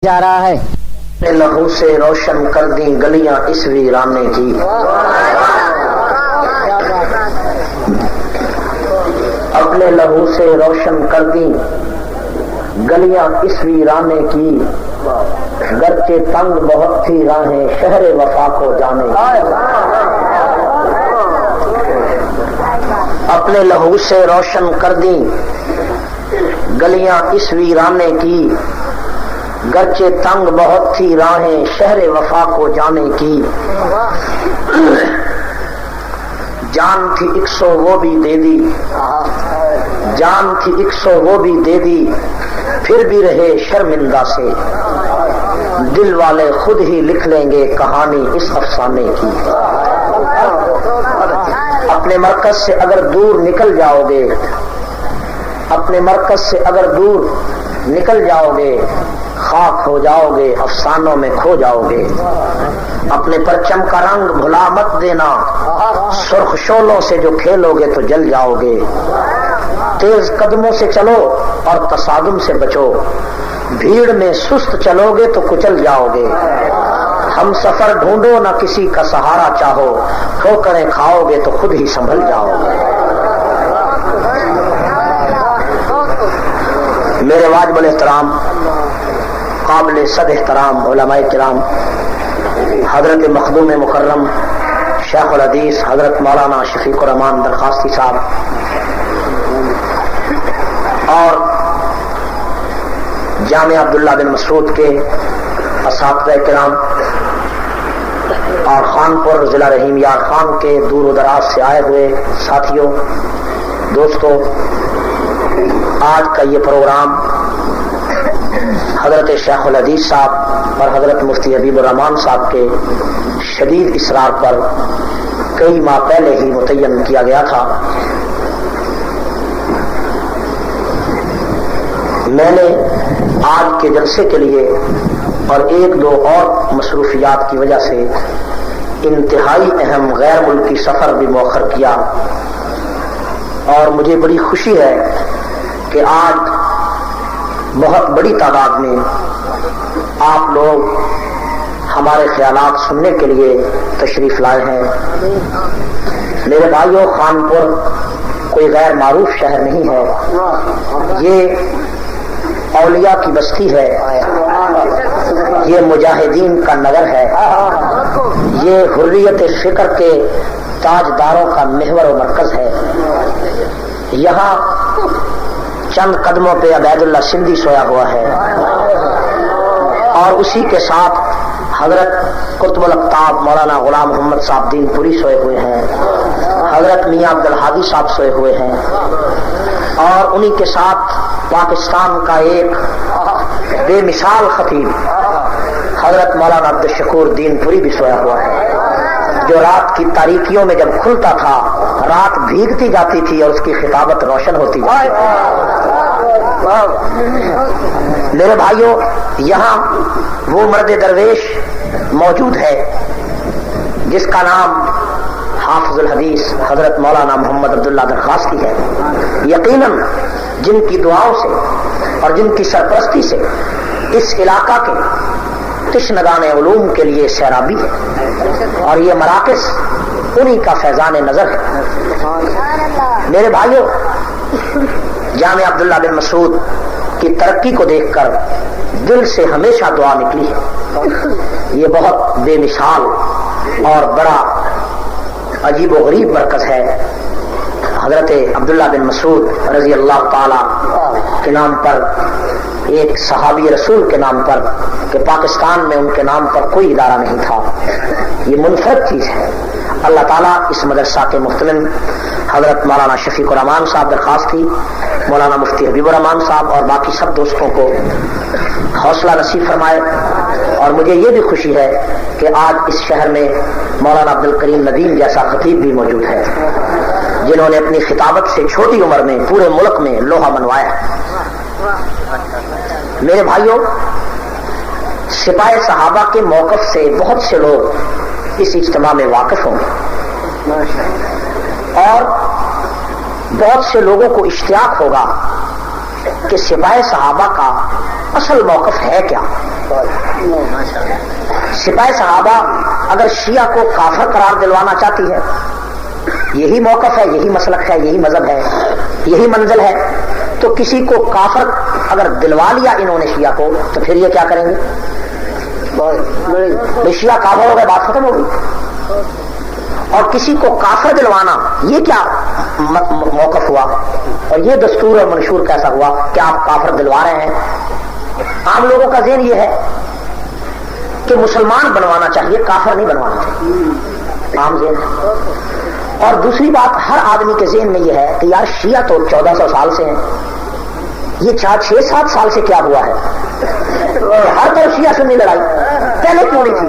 جا رہا ہے لہو سے روشن کر دیں گلیاں اس ویرانے کی، اپنے لہو سے روشن کر دیں گلیاں اس ویرانے کی، گرچہ تنگ بہت تھی راہیں شہر وفا کو جانے کی، اپنے لہو سے روشن کر دیں گلیاں اس ویرانے کی، گرچہ تنگ بہت تھی راہیں شہر وفا کو جانے کی، جان تھی 100 وہ بھی دے دی، جان تھی 100 وہ بھی دے دی، پھر بھی رہے شرمندہ سے، دل والے خود ہی لکھ لیں گے کہانی اس افسانے کی، اپنے مرکز سے اگر دور نکل جاؤ گے، اپنے مرکز سے اگر دور نکل جاؤ گے، خاک ہو جاؤ گے افسانوں میں کھو جاؤ گے، اپنے پرچم کا رنگ بھلا مت دینا، سرخ شعلوں سے جو کھیلو گے تو جل جاؤ گے، تیز قدموں سے چلو اور تصادم سے بچو، بھیڑ میں سست چلو گے تو کچل جاؤ گے، ہم سفر ڈھونڈو نہ کسی کا سہارا چاہو، ٹھوکریں کھاؤ گے تو خود ہی سنبھل جاؤ گے۔ میرے واجب الاحترام قابل صد احترام علماء کرام، حضرت مخدوم مکرم شیخ الحدیث حضرت مولانا شفیق الرحمان درخواستی صاحب اور جامعہ عبداللہ بن مسعود کے اساتذہ کرام اور خانپور ضلع رحیم یار خان کے دور و دراز سے آئے ہوئے ساتھیوں، دوستوں، آج کا یہ پروگرام حضرت شیخ الحدیث صاحب اور حضرت مفتی حبیب الرحمان صاحب کے شدید اصرار پر کئی ماہ پہلے ہی متعین کیا گیا تھا۔ میں نے آج کے جلسے کے لیے اور ایک دو اور مصروفیات کی وجہ سے انتہائی اہم غیر ملکی سفر بھی مؤخر کیا، اور مجھے بڑی خوشی ہے کہ آج بہت بڑی تعداد میں آپ لوگ ہمارے خیالات سننے کے لیے تشریف لائے ہیں۔ میرے بھائیوں، خانپور کوئی غیر معروف شہر نہیں ہے، یہ اولیاء کی بستی ہے، یہ مجاہدین کا نگر ہے، یہ حریت فکر کے تاجداروں کا محور و مرکز ہے۔ یہاں چند قدموں پہ عبید اللہ سندھی سویا ہوا ہے، اور اسی کے ساتھ حضرت قطب الاقطاب مولانا غلام محمد صاحب دین پوری سوئے ہوئے ہیں، حضرت میاں عبد الحادی صاحب سوئے ہوئے ہیں، اور انہی کے ساتھ پاکستان کا ایک بے مثال خطیب حضرت مولانا عبد الشکور دین پوری بھی سویا ہوا ہے، جو رات کی تاریکیوں میں جب کھلتا تھا رات بھیگتی جاتی تھی اور اس کی خطابت روشن ہوتی جاتی تھی۔ میرے بھائیوں، یہاں وہ مرد درویش موجود ہے جس کا نام حافظ الحدیث حضرت مولانا محمد عبداللہ درخواستی ہے، یقیناً جن کی دعاؤں سے اور جن کی سرپرستی سے اس علاقہ کے تشنگان علوم کے لیے سیرابی ہے، اور یہ مراکز انہی کا فیضان نظر ہے۔ میرے بھائیوں، جامعہ عبداللہ بن مسعود کی ترقی کو دیکھ کر دل سے ہمیشہ دعا نکلی ہے۔ یہ بہت بے مثال اور بڑا عجیب و غریب مرکز ہے۔ حضرت عبداللہ بن مسعود رضی اللہ تعالی کے نام پر، ایک صحابی رسول کے نام پر، کہ پاکستان میں ان کے نام پر کوئی ادارہ نہیں تھا، یہ منفرد چیز ہے۔ اللہ تعالیٰ اس مدرسہ کے محتمم حضرت مولانا شفیق الرحمان صاحب درخواستی، مولانا مفتی حبیب الرحمان صاحب اور باقی سب دوستوں کو حوصلہ نصیب فرمائے۔ اور مجھے یہ بھی خوشی ہے کہ آج اس شہر میں مولانا عبد الکریم ندیم جیسا خطیب بھی موجود ہے، جنہوں نے اپنی خطابت سے چھوٹی عمر میں پورے ملک میں لوہا منوایا۔ میرے بھائیوں، سپاہ صحابہ کے موقف سے بہت سے لوگ اس اجتماع میں واقف ہوں گے، اور بہت سے لوگوں کو اشتیاق ہوگا کہ سپاہ صحابہ کا اصل موقف ہے کیا، سپاہ صحابہ اگر شیعہ کو کافر قرار دلوانا چاہتی ہے، یہی موقف ہے، یہی مسلک ہے، یہی مذہب ہے، یہی منزل ہے، تو کسی کو کافر اگر دلوا لیا انہوں نے شیعہ کو، تو پھر یہ کیا کریں گے؟ شیعہ کافر ہو گئے، بات ختم ہو گئی۔ اور کسی کو کافر دلوانا یہ کیا موقف ہوا، اور یہ دستور اور منشور کیسا ہوا کہ آپ کافر دلوا رہے ہیں؟ عام لوگوں کا ذہن یہ ہے کہ مسلمان بنوانا چاہیے، کافر نہیں بنوانا چاہیے، عام ذہن ہے۔ اور دوسری بات، ہر آدمی کے ذہن میں یہ ہے کہ یار شیعہ تو 1400 سال سے ہیں، یہ 6-7 سال سے کیا ہوا ہے؟ ہر طرف شیعہ سنی لڑائی، پہلے کیوں نہیں تھی؟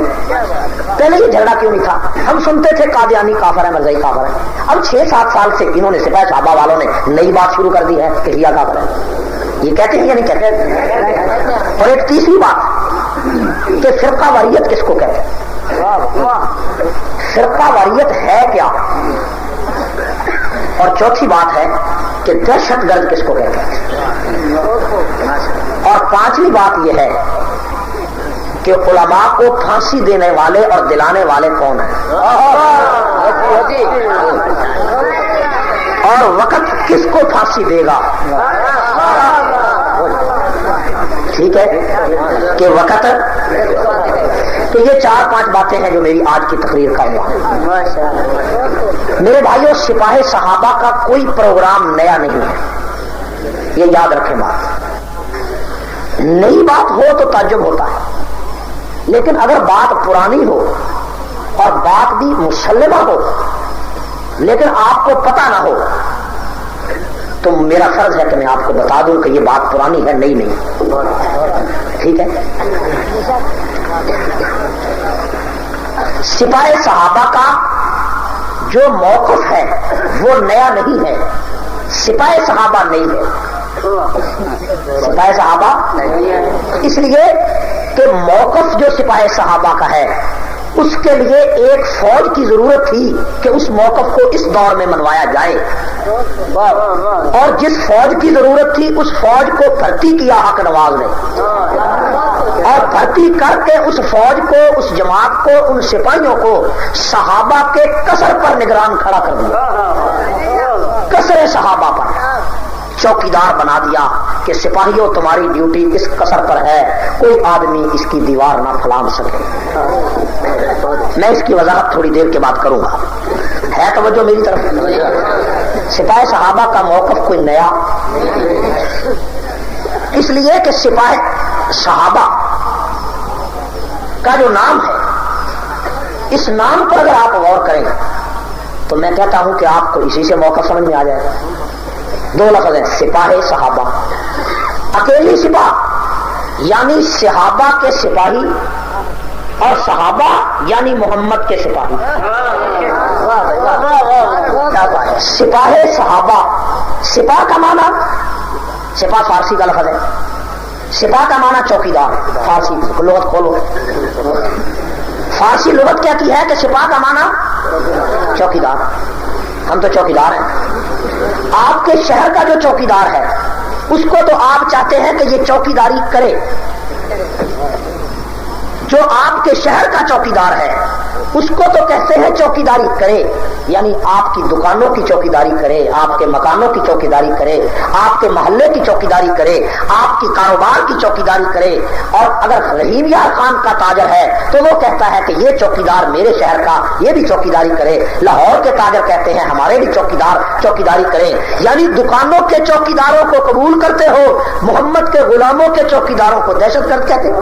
پہلے یہ جھگڑا کیوں نہیں تھا؟ ہم سنتے تھے قادیانی کافر ہے، مرزائی کافر ہے، اب 6-7 سال سے انہوں نے سپاہ صحابہ والوں نے نئی بات شروع کر دی ہے کہ شیعہ کافر ہے، یہ کہتے ہیں یا نہیں کہتے؟ اور ایک تیسری بات کہ فرقہ واریت کس کو کہتے ہیں؟ فرقہ واریت ہے کیا؟ اور چوتھی بات ہے کہ دہشت گرد کس کو کہتے ہیں؟ اور پانچویں بات یہ ہے کہ علماء کو پھانسی دینے والے اور دلانے والے کون ہیں، اور وقت کس کو پھانسی دے گا؟ ٹھیک ہے کہ وقت، تو یہ 4-5 باتیں ہیں جو میری آج کی تقریر کا عنوان ہے۔ میرے بھائیوں، سپاہ صحابہ کا کوئی پروگرام نیا نہیں ہے، یہ یاد رکھیں بات۔ نئی بات ہو تو تعجب ہوتا ہے، لیکن اگر بات پرانی ہو اور بات بھی مسلمہ ہو لیکن آپ کو پتہ نہ ہو، تو میرا فرض ہے کہ میں آپ کو بتا دوں کہ یہ بات پرانی ہے، نئی نہیں۔ ٹھیک ہے؟ سپاہ صحابہ کا جو موقف ہے وہ نیا نہیں ہے، سپاہ صحابہ نہیں ہے، سپاہ صحابہ اس لیے کہ موقف جو سپاہ صحابہ کا ہے اس کے لیے ایک فوج کی ضرورت تھی کہ اس موقف کو اس دور میں منوایا جائے، اور جس فوج کی ضرورت تھی اس فوج کو بھرتی کیا حق نواز نے، اور بھرتی کر کے اس فوج کو، اس جماعت کو، ان سپاہیوں کو صحابہ کے قصر پر نگران کھڑا کر دیا، قصر صحابہ پر چوکیدار بنا دیا کہ سپاہیوں تمہاری ڈیوٹی اس قصر پر ہے، کوئی آدمی اس کی دیوار نہ پھلانگ سکے۔ میں اس کی وضاحت تھوڑی دیر کے بعد کروں گا، ہے توجہ میری طرف؟ سپاہ صحابہ کا موقف کوئی نیا، اس لیے کہ سپاہ صحابہ کا جو نام ہے، اس نام پر اگر آپ غور کریں تو میں کہتا ہوں کہ آپ کو اسی سے موقف سمجھ میں آ جائے۔ 2 لفظ ہیں، سپاہ صحابہ، اکیلی سپاہ یعنی صحابہ کے سپاہی، اور صحابہ یعنی محمد کے سپاہی۔ سپاہ صحابہ، سپاہ کا معنی، سپاہ فارسی کا لفظ ہے، سپاہ کا معنی چوکیدار، فارسی لغت کھولو، فارسی لغت کہتی ہے کہ سپاہ کا معنی چوکیدار، ہم تو چوکیدار ہیں۔ آپ کے شہر کا جو چوکیدار ہے اس کو تو آپ چاہتے ہیں کہ یہ چوکیداری کرے، جو آپ کے شہر کا چوکیدار ہے اس کو تو کہتے ہیں چوکیداری کرے، یعنی آپ کی دکانوں کی چوکیداری کرے، آپ کے مکانوں کی چوکیداری کرے، آپ کے محلے کی چوکیداری کرے، آپ کی کاروبار کی چوکیداری کرے۔ اور اگر رحیم یار خان کا تاجر ہے تو وہ کہتا ہے کہ یہ چوکیدار میرے شہر کا یہ بھی چوکیداری کرے، لاہور کے تاجر کہتے ہیں ہمارے بھی چوکیدار چوکیداری کریں، یعنی دکانوں کے چوکیداروں کو قبول کرتے ہو، محمد کے غلاموں کے چوکیداروں کو دہشت گرد کہتے ہیں۔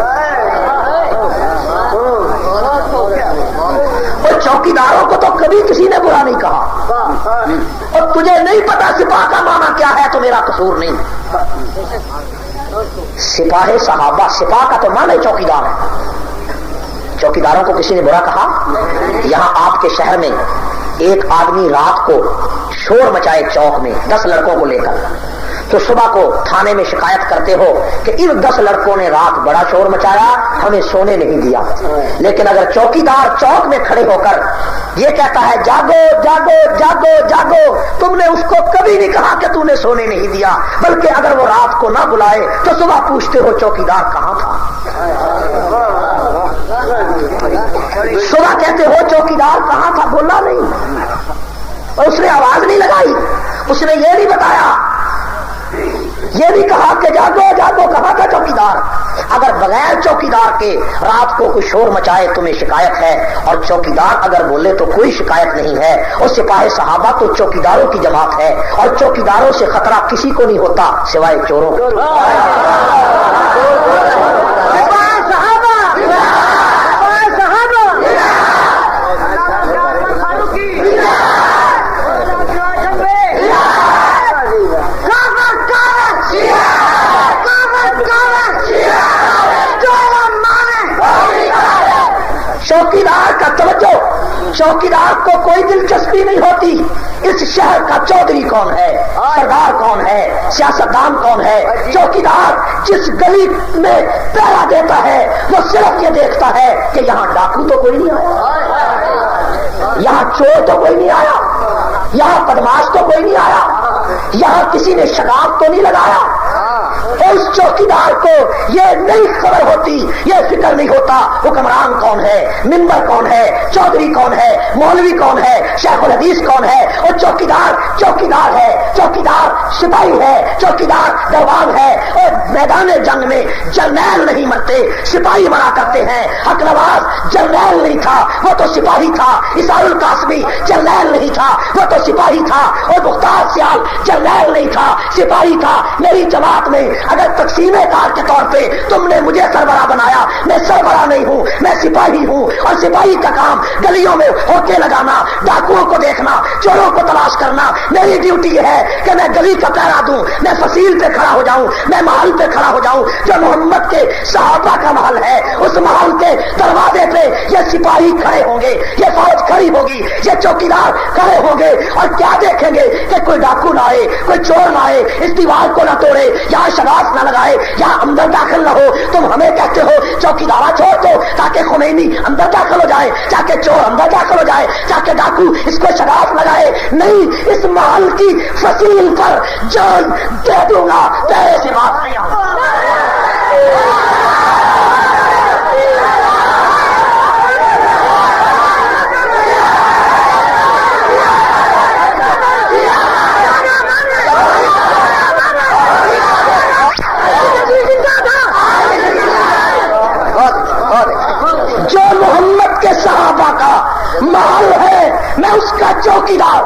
اور چوکیداروں کو تو کبھی کسی نے برا نہیں کہا، اور تجھے نہیں پتا سپاہ کا معنی کیا ہے تو میرا قصور نہیں۔ سپاہ صحابہ، سپاہ کا تو معنی چوکیدار ہے، چوکیداروں کو کسی نے برا کہا؟ یہاں آپ کے شہر میں ایک آدمی رات کو شور مچائے چوک میں 10 لڑکوں کو لے کر، تو صبح کو تھانے میں شکایت کرتے ہو کہ ان 10 لڑکوں نے رات بڑا شور مچایا، ہمیں سونے نہیں دیا۔ لیکن اگر چوکیدار چوک میں کھڑے ہو کر یہ کہتا ہے جاگو جاگو جاگو جاگو، تم نے اس کو کبھی نہیں کہا کہ تم نے سونے نہیں دیا، بلکہ اگر وہ رات کو نہ بلائے تو صبح پوچھتے ہو چوکیدار کہاں تھا۔ صبح کہتے ہو چوکیدار کہاں تھا، بولا نہیں، اور اس نے آواز نہیں لگائی، اس نے یہ نہیں بتایا، یہ بھی کہا کہ جاگو جاگو، کہاں تھا چوکیدار؟ اگر بغیر چوکیدار کے رات کو کوئی شور مچائے تمہیں شکایت ہے، اور چوکیدار اگر بولے تو کوئی شکایت نہیں ہے۔ اور سپاہ صحابہ تو چوکیداروں کی جماعت ہے، اور چوکیداروں سے خطرہ کسی کو نہیں ہوتا سوائے چوروں کو۔ چوکیدار کا توجہ، چوکیدار کو کوئی دلچسپی نہیں ہوتی اس شہر کا چودھری کون ہے، سردار کون ہے، سیاستدان کون ہے۔ چوکیدار جس گلی میں پہرا دیتا ہے وہ صرف یہ دیکھتا ہے کہ یہاں ڈاکو تو کوئی نہیں آیا، یہاں چور تو کوئی نہیں آیا، یہاں بدماش تو کوئی نہیں آیا، یہاں کسی نے شراب تو نہیں لگایا۔ اس چوکیدار کو یہ نہیں خبر ہوتی، یہ فکر نہیں ہوتا حکمران کون ہے، ممبر کون ہے، چودھری کون ہے، مولوی کون ہے، شیخ الحدیث کون ہے۔ اور چوکیدار چوکیدار ہے، چوکیدار سپاہی ہے، چوکیدار دیوان ہے۔ اور میدان جنگ میں جرنیل نہیں مرتے، سپاہی مرا کرتے ہیں۔ حق نواز جرنیل نہیں تھا، وہ تو سپاہی تھا۔ اسحاق القاسمی جرنیل نہیں تھا، وہ تو سپاہی تھا۔ اور مختار سیال جرنیل نہیں تھا، سپاہی تھا۔ میری جماعت میں اگر تقسیم کار کے طور پہ تم نے مجھے سربراہ بنایا، میں سربراہ نہیں ہوں، میں سپاہی ہوں۔ اور سپاہی کا کام گلیوں میں ہوکے لگانا، ڈاکوؤں کو دیکھنا، چوروں کو تلاش کرنا۔ میری ڈیوٹی یہ ہے کہ میں گلی کا پہرا دوں، میں فصیل پہ کھڑا ہو جاؤں، میں محل پہ کھڑا ہو جاؤں۔ جو محمد کے صحابہ کا محل ہے، اس محل کے دروازے پہ یہ سپاہی کھڑے ہوں گے، یہ فوج کھڑی ہوگی، یہ چوکیدار کھڑے ہوں گے، اور کیا دیکھیں گے کہ کوئی ڈاکو نہ آئے، کوئی چور نہ آئے، اس دیوار کو نہ توڑے، یہاں شراب نہ لگائے، یہاں اندر داخل نہ ہو۔ تم ہمیں کہتے ہو چوکیدارا چھوڑ دو تاکہ خمینی اندر داخل ہو جائے، تاکہ چور اندر داخل ہو جائے، تاکہ ڈاکو اس کو شراب لگائے۔ نہیں، اس محل کی فصیل پر جان دے دوں گا، تیرے سے بات نہیں آؤں۔ جو محمد کے صحابہ کا محل ہے، میں اس کا چوکیدار،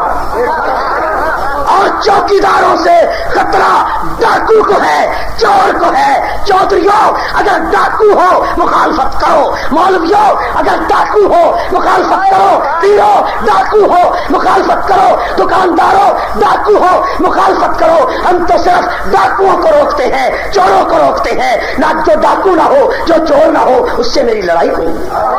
اور چوکیداروں سے خطرہ ڈاکو کو ہے، چور کو ہے۔ چودھریوں اگر ڈاکو ہو مخالفت کرو، مولویوں اگر ڈاکو ہو مخالفت کرو، پیروں ڈاکو ہو مخالفت کرو، دکانداروں ڈاکو ہو مخالفت کرو۔ ہم تو صرف ڈاکوؤں کو روکتے ہیں، چوروں کو روکتے ہیں، نہ جو ڈاکو نہ ہو، جو چور نہ ہو، اس سے میری لڑائی کوئی نہیں۔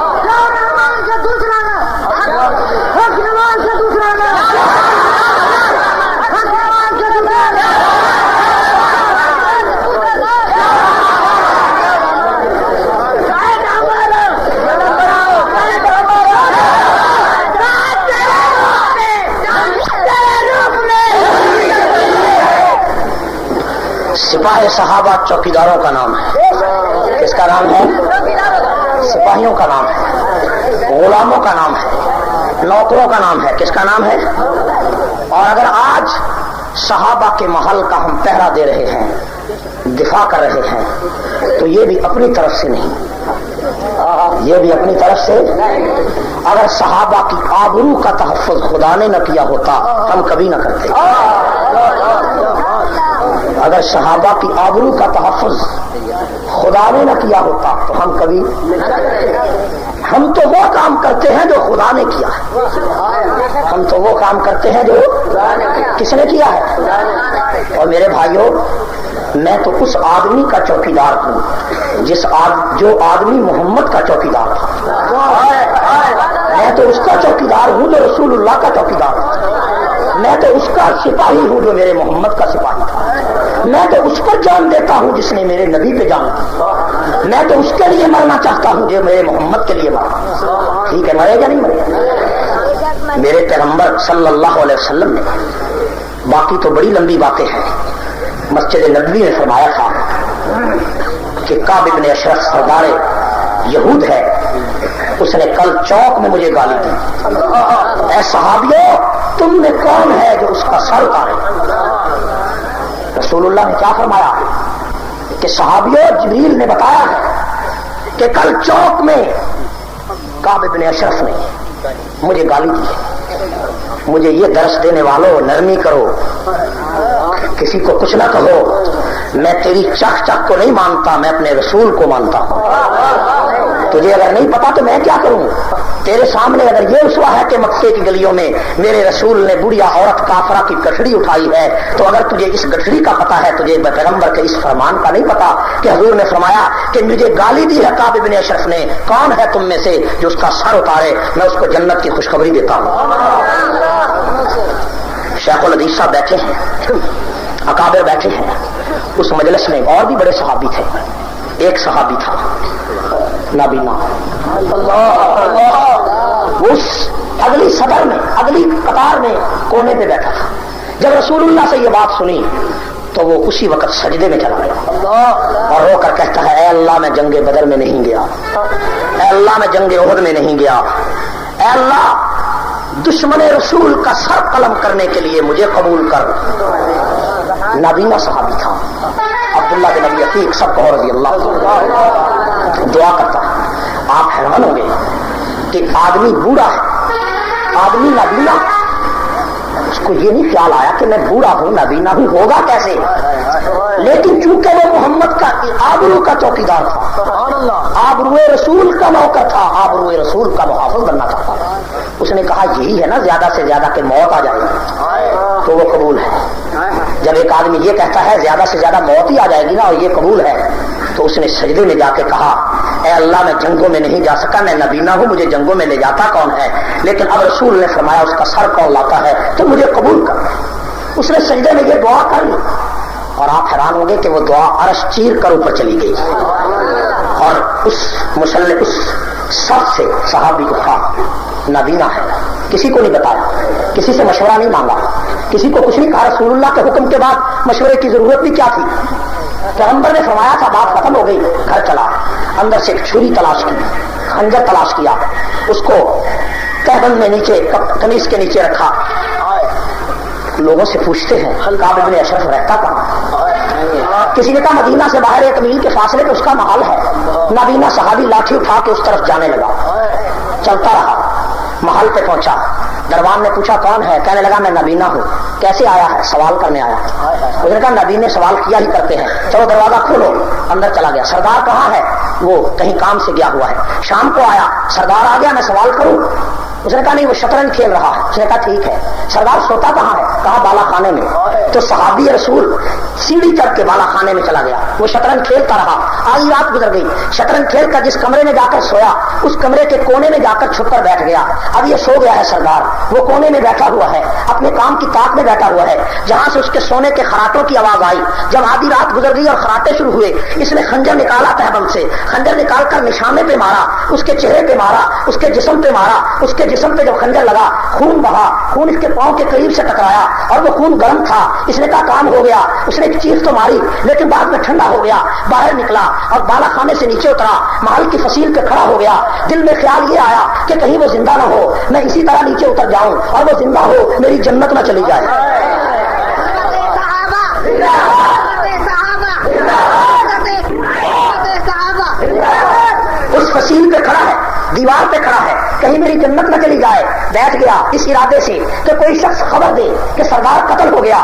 سپاہ صحابہ چوکیداروں کا نام ہے۔ کس کا نام ہے؟ سپاہیوں کا نام ہے، غلاموں کا نام ہے، نوکروں کا نام ہے۔ کس کا نام ہے؟ اور اگر آج صحابہ کے محل کا ہم پہرا دے رہے ہیں، دفاع کر رہے ہیں، تو یہ بھی اپنی طرف سے نہیں، یہ بھی اپنی طرف سے۔ اگر صحابہ کی آبرو کا تحفظ خدا نے نہ کیا ہوتا ہم کبھی نہ کرتے۔ اگر صحابہ کی آبرو کا تحفظ خدا نے نہ کیا ہوتا تو ہم کبھی، ہم تو وہ کام کرتے ہیں جو خدا نے کیا ہے، ہم تو وہ کام کرتے ہیں جو کس نے کیا ہے۔ اور میرے بھائیوں، میں تو اس آدمی کا چوکیدار ہوں جو آدمی محمد کا چوکیدار تھا۔ میں تو اس کا چوکیدار ہوں جو رسول اللہ کا چوکیدار تھا۔ میں تو اس کا سپاہی ہوں جو میرے محمد کا سپاہی تھا۔ میں تو اس پر جان دیتا ہوں جس نے میرے نبی پہ جان دی۔ میں تو اس کے لیے مرنا چاہتا ہوں جو میرے محمد کے لیے مرا۔ ٹھیک ہے، مرے گا نہیں مرے گا؟ میرے پیغمبر صلی اللہ علیہ وسلم نے، باقی تو بڑی لمبی باتیں ہیں، مسجد نبوی میں فرمایا تھا کہ کعب بن اشرف سردار یہود ہے، اس اس نے کل چوک میں مجھے گالی دی. اے صحابیوں تم میں کون ہے جو اس کا سر اتارے؟ رسول اللہ نے کیا فرمایا کہ صحابیوں جبریل نے بتایا ہے کہ کل چوک میں کعب بن اشرف نے مجھے گالی دی ہے. مجھے یہ درس دینے والوں نرمی کرو، کسی کو کچھ نہ کہو، میں تیری چخ چخ کو نہیں مانتا، میں اپنے رسول کو مانتا ہوں. تجھے اگر نہیں پتا تو میں کیا کروں؟ تیرے سامنے اگر یہ رسوا ہے کہ مکے کی گلیوں میں میرے رسول نے بڑھیا عورت کافرہ کی گٹھڑی اٹھائی ہے، تو اگر تجھے اس گٹھڑی کا پتا ہے، تجھے پیغمبر کے اس فرمان کا نہیں پتا کہ حضور نے فرمایا کہ مجھے گالی دی ہے کعب بن اشرف نے، کون ہے تم میں سے جو اس کا سر اتارے، میں اس کو جنت کی خوشخبری دیتا ہوں. شیخ الحدیث صاحب بیٹھے ہیں، اکابر بیٹھے ہیں. اس مجلس میں اور بھی بڑے صحابی تھے. ایک صحابی تھا نابینا، اس اگلی صدر میں، اگلی قطار میں کونے پہ بیٹھا تھا. جب رسول اللہ سے یہ بات سنی تو وہ اسی وقت سجدے میں چلا گیا اور رو کر کہتا ہے اے اللہ میں جنگ بدر میں نہیں گیا، اے اللہ میں جنگ احد میں نہیں گیا، اے اللہ دشمن رسول کا سر قلم کرنے کے لیے مجھے قبول کر. نابینا صحابی تھا عبداللہ بن ابی عتیق سب کو رضی اللہ دعا کرتا. آپ حیران ہوں گے کہ آدمی بوڑھا ہے، آدمی نابینا، اس کو یہ نہیں خیال آیا کہ میں بوڑھا ہوں نابینا ہوں، ہوگا کیسے؟ لیکن چونکہ وہ محمد کا آبرو کا چوکیدار تھا، آبرو رسول کا نوکر تھا، آبرو رسول کا محافظ بننا چاہتا تھا، اس نے کہا یہی ہے نا زیادہ سے زیادہ کہ موت آ جائے گی تو وہ قبول ہے. جب ایک آدمی یہ کہتا ہے زیادہ سے زیادہ موت ہی آ جائے گی نا اور یہ قبول ہے، تو اس نے سجدے میں جا کے کہا اے اللہ میں جنگوں میں نہیں جا سکا، میں نبینا ہوں، مجھے جنگوں میں لے جاتا کون ہے، لیکن اب رسول نے فرمایا اس کا سر کون لاتا ہے تو مجھے قبول کر. اس نے سجدے میں یہ دعا کر لی اور آپ حیران ہوں گے کہ وہ دعا عرش چیر کر اوپر چلی گئی اور اس مسلح اس سب سے صحابی کو کہا نابینا ہے، کسی کو نہیں بتایا، کسی سے مشورہ نہیں مانگا، کسی کو کچھ نہیں کہا. رسول اللہ کے حکم کے بعد مشورے کی ضرورت بھی کیا تھی؟ پیغمبر نے فرمایا تھا بات ختم ہو گئی، گھر چلا، اندر سے ایک چھری تلاش کی، خنجر تلاش کیا، اس کو تہبند میں نیچے قمیص کے نیچے رکھا. لوگوں سے پوچھتے ہیں کعب بن اشرف رہتا کہاں؟ کسی نے کہا مدینہ سے باہر 1 میل کے فاصلے پہ اس کا محل ہے. نابینا صحابی لاٹھی اٹھا کے اس طرف جانے لگا، چلتا رہا، محل پہ پہنچا. دربان نے پوچھا کون ہے؟ کہنے لگا میں نابینا ہوں. کیسے آیا ہے؟ سوال کرنے آیا. اس نے کہا نابینے سوال کیا ہی کرتے ہیں، چلو دروازہ کھولو. اندر چلا گیا. سردار کہاں ہے؟ وہ کہیں کام سے گیا ہوا ہے. شام کو آیا، سردار آ گیا، میں سوال کروں؟ اس نے کہا نہیں وہ شطرنج کھیل رہا ہے. اس نے کہا ٹھیک ہے. سردار سوتا کہاں ہے؟ کہا بالا خانے میں. تو صحابی رسول سیڑھی چڑھ کے بالا خانے میں چلا گیا، وہ شطرنج کھیلتا رہا. آئی رات گزر گئی، شطرنج کھیل کر جس کمرے میں جا کر سویا اس کمرے کے کونے میں جا کر چھپ کر بیٹھ گیا. اب یہ سو گیا ہے سردار، وہ کونے میں بیٹھا ہوا ہے، اپنے کام کی طاق میں بیٹھا ہوا ہے. جہاں سے اس کے سونے کے خراٹوں کی آواز آئی، جب آدھی رات گزر گئی اور خراٹے شروع ہوئے، اس نے خنجر نکالا تہبند سے، خنجر نکال کر نشانے پہ مارا، اس کے چہرے پہ مارا، اس کے جسم پہ مارا. اس کے جسم پہ جب خنجر لگا خون بہا، خون اس کے پاؤں کے قریب سے ٹکرایا اور وہ خون گرم تھا. اس نے کہا کام ہو گیا. اس نے ایک چیخ تو ماری لیکن بعد میں ٹھنڈا ہو گیا، باہر نکلا اور بالا خانے سے نیچے اترا، محل کی فصیل پہ کھڑا ہو گیا. دل میں خیال یہ آیا کہ کہیں وہ زندہ نہ ہو، میں اسی طرح نیچے اتر جاؤں اور وہ زندہ ہو، میری جنت نہ چلی جائے. اس فصیل پہ کھڑا ہے، دیوار پہ کھڑا ہے، کہیں میری جنت نہ چلی جائے. بیٹھ گیا اس ارادے سے کہ کوئی شخص خبر دے کہ سردار قتل ہو گیا.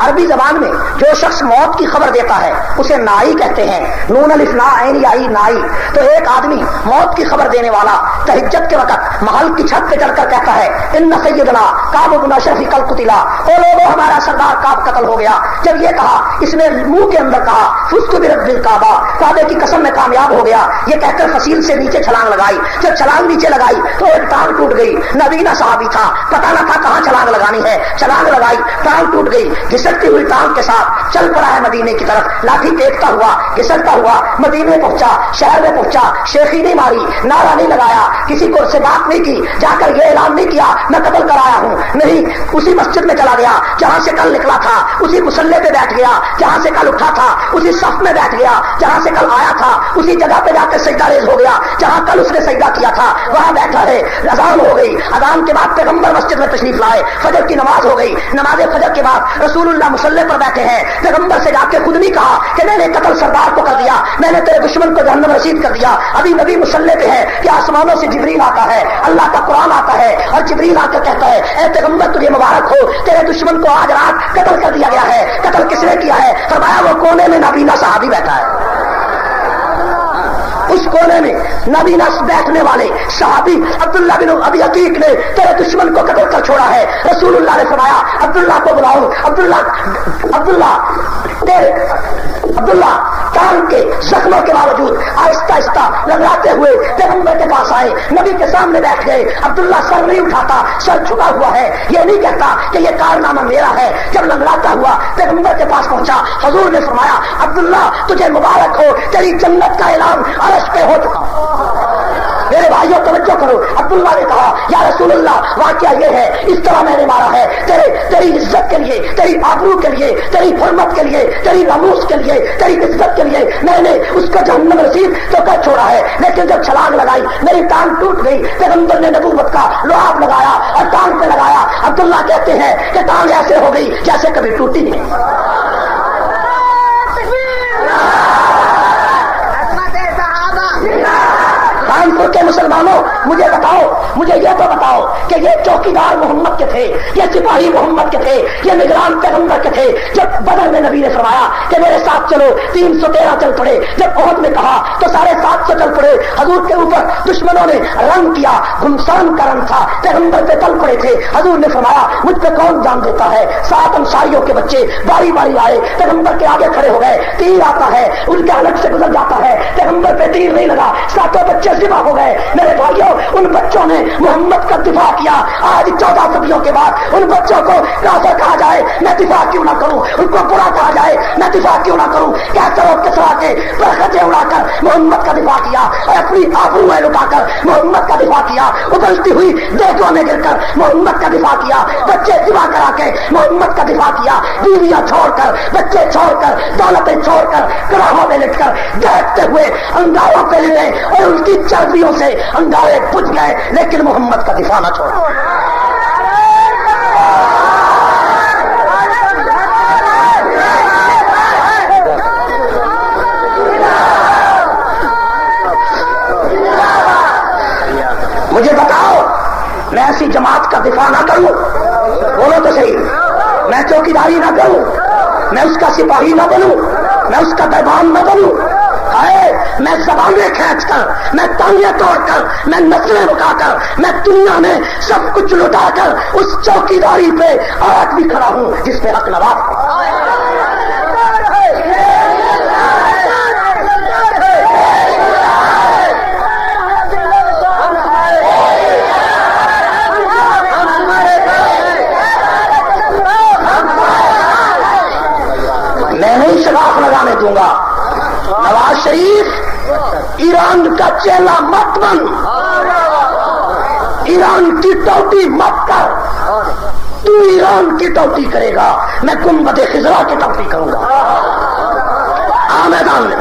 عربی زبان میں جو شخص موت کی خبر دیتا ہے اسے نائی کہتے ہیں، نون الف نا عین یائی نائی. تو ایک آدمی موت کی خبر دینے والا تہجد کے وقت محل کی چھت پہ چڑھ کر کہتا ہے ان سیدنا کعب بن اشرف کل قتلا، او لوگو ہمارا سردار کعب قتل ہو گیا. جب یہ کہا اس نے منہ کے اندر کہا فزت برب الکعبہ، کعبے کی قسم میں کامیاب ہو گیا. یہ کہہ کر فصیل سے نیچے چھلانگ لگائی. جب چھلانگ نیچے لگائی تو ایک ٹانگ ٹوٹ گئی. نبینا صحابی تھا، پتا نہ تھا کہاں چھلانگ لگانی ہے، چھلانگ لگائی، ٹانگ ٹوٹ گئی. گھسٹتی ہوئی ٹانگ کے ساتھ چل پڑا ہے مدینے کی طرف، لاٹھی ٹیکتا ہوا گھسٹتا ہوا مدینے پہنچا، شہر میں پہنچا. شیخی نہیں ماری، نعرہ نہیں لگایا، کسی کو سے بات نہیں کی، جا کر یہ اعلان نہیں کیا میں قتل کرایا ہوں، نہیں. اسی مسجد میں چلا گیا جہاں سے کل نکلا تھا، اسی مصلے پہ بیٹھ گیا جہاں سے کل اٹھا تھا، اسی صف میں بیٹھ گیا جہاں سے کل آیا تھا، اسی جگہ پہ جا کر سجدہ ریز ہو گیا جہاں کل اس نے سجدہ کیا تھا، وہاں ہے اذان ہو گئی، اذان کے بعد پیغمبر مسجد میں تشریف لائے، فجر کی نماز ہو گئی، نماز فجر کے بعد رسول اللہ مصلی پر بیٹھے ہیں، پیغمبر سے جا کے خود نہیں کہا کہ میں نے قتل سردار کو کر دیا، میں نے تیرے دشمن کو جہنم رسید کر دیا، ابھی نبی مصلی پہ ہے کہ آسمانوں سے جبریل آتا ہے، اللہ کا قرآن آتا ہے اور جبریل آ کر کہتا ہے اے پیغمبر تجھے مبارک ہو، تیرے دشمن کو آج رات قتل کر دیا گیا ہے۔ قتل کس نے کیا ہے؟ فرمایا وہ کونے میں نابینا صحابی بیٹھا ہے، اس کونے میں نابینا بیٹھنے والے صحابی عبداللہ بن ابی عتیق نے تیرے دشمن کو قتل کر چھوڑا ہے۔ رسول اللہ نے فرمایا عبداللہ کو بلاؤ، عبداللہ کان کے زخموں کے باوجود آہستہ آہستہ لگاتے ہوئے پیغمبر کے پاس آئے، نبی کے سامنے بیٹھ گئے۔ عبداللہ سر نہیں اٹھاتا، سر چھپا ہوا ہے، یہ نہیں کہتا کہ یہ کارنامہ میرا ہے۔ جب لنگڑاتا ہوا پیغمبر کے پاس پہنچا، حضور نے فرمایا عبداللہ تجھے مبارک ہو، تیری جنت کا اعلان عرش پہ ہو چکا۔ میرے بھائیوں توجہ کرو، عبداللہ نے کہا یا رسول اللہ واقعہ یہ ہے، اس طرح میں نے مارا ہے، تیری عزت کے لیے، تیری آبرو کے لیے، تیری حرمت کے لیے، تیری ناموس کے لیے، تیری عزت کے لیے میں نے اس کو جہنم رسید تو کر چھوڑا ہے، لیکن جب چھلانگ لگائی میری ٹانگ ٹوٹ گئی۔ پیغمبر نے نبوت کا لعاب لگایا اور ٹانگ پہ لگایا۔ عبداللہ کہتے ہیں کہ ٹانگ ایسے ہو گئی جیسے کبھی ٹوٹی نہیں۔ کانپور کے مسلمانوں مجھے بتاؤ، مجھے یہ تو بتاؤ کہ یہ چوکیدار محمد کے تھے، یہ سپاہی محمد کے تھے، یہ نگران پیغمبر کے تھے۔ جب بدر میں نبی نے فرمایا کہ میرے ساتھ چلو، 313 چل پڑے۔ جب احد میں کہا تو 750 چل پڑے۔ حضور کے اوپر دشمنوں نے رنگ کیا، گمسان کا رنگ تھا، پیغمبر پہ چل پڑے تھے۔ حضور نے فرمایا مجھ پہ کون جان دیتا ہے؟ 7 انصاریوں کے بچے باری باری آئے، پیغمبر کے آگے کھڑے ہو گئے، تیر آتا ہے ان کے حلق سے گزر جاتا ہے، پیغمبر پہ تیر نہیں لگا، 7 بچے ذبح ہو گئے۔ میرے بھائیوں ان بچوں نے محمد کا دفاع کیا۔ آج 14 صدیوں کے بعد ان بچوں کو کافر کہا جائے میں دفاع کیوں نہ کروں، ان کو برا کہا جائے میں دفاع کیوں نہ کروں؟ کیسر اور کسرا کے برخطیں اڑا کر محمد کا دفاع کیا اور اپنی آبروئیں لٹا کر محمد کا دفاع کیا، ابلتی ہوئی دیگوں میں گر کر محمد کا دفاع کیا، بچے ذبح کرا کے محمد کا دفاع کیا، بیویاں چھوڑ کر، بچے چھوڑ کر، دولتیں چھوڑ کر، کراہوں میں لٹ کر دیکھتے ہوئے انگاروں پہ لے اور ان کی چربیوں سے انگارے بجھ گئے، لیکن محمد کا دفاع نہ چھوڑا۔ مجھے بتاؤ میں ایسی جماعت کا دفاع نہ کروں؟ بولو تو صحیح، میں چوکیداری نہ کروں، میں اس کا سپاہی نہ بنوں، میں اس کا دربان نہ بنوں؟ میں زبانیں کھینچ کر، میں ٹانگیں توڑ کر، میں نسلیں رکا کر، میں دنیا میں سب کچھ لٹا کر اس چوکیداری پہ آج بھی کھڑا ہوں جس پہ حق نواز ہے۔ میں نہیں شگاف لگانے دوں گا۔ نواز شریف ایران کا چیلا مت بن، ایران کی ٹوٹی مت کر، تو ایران کی ٹوٹی کرے گا، میں گنبد خضرا کی ٹوٹی کروں گا۔ میدان میں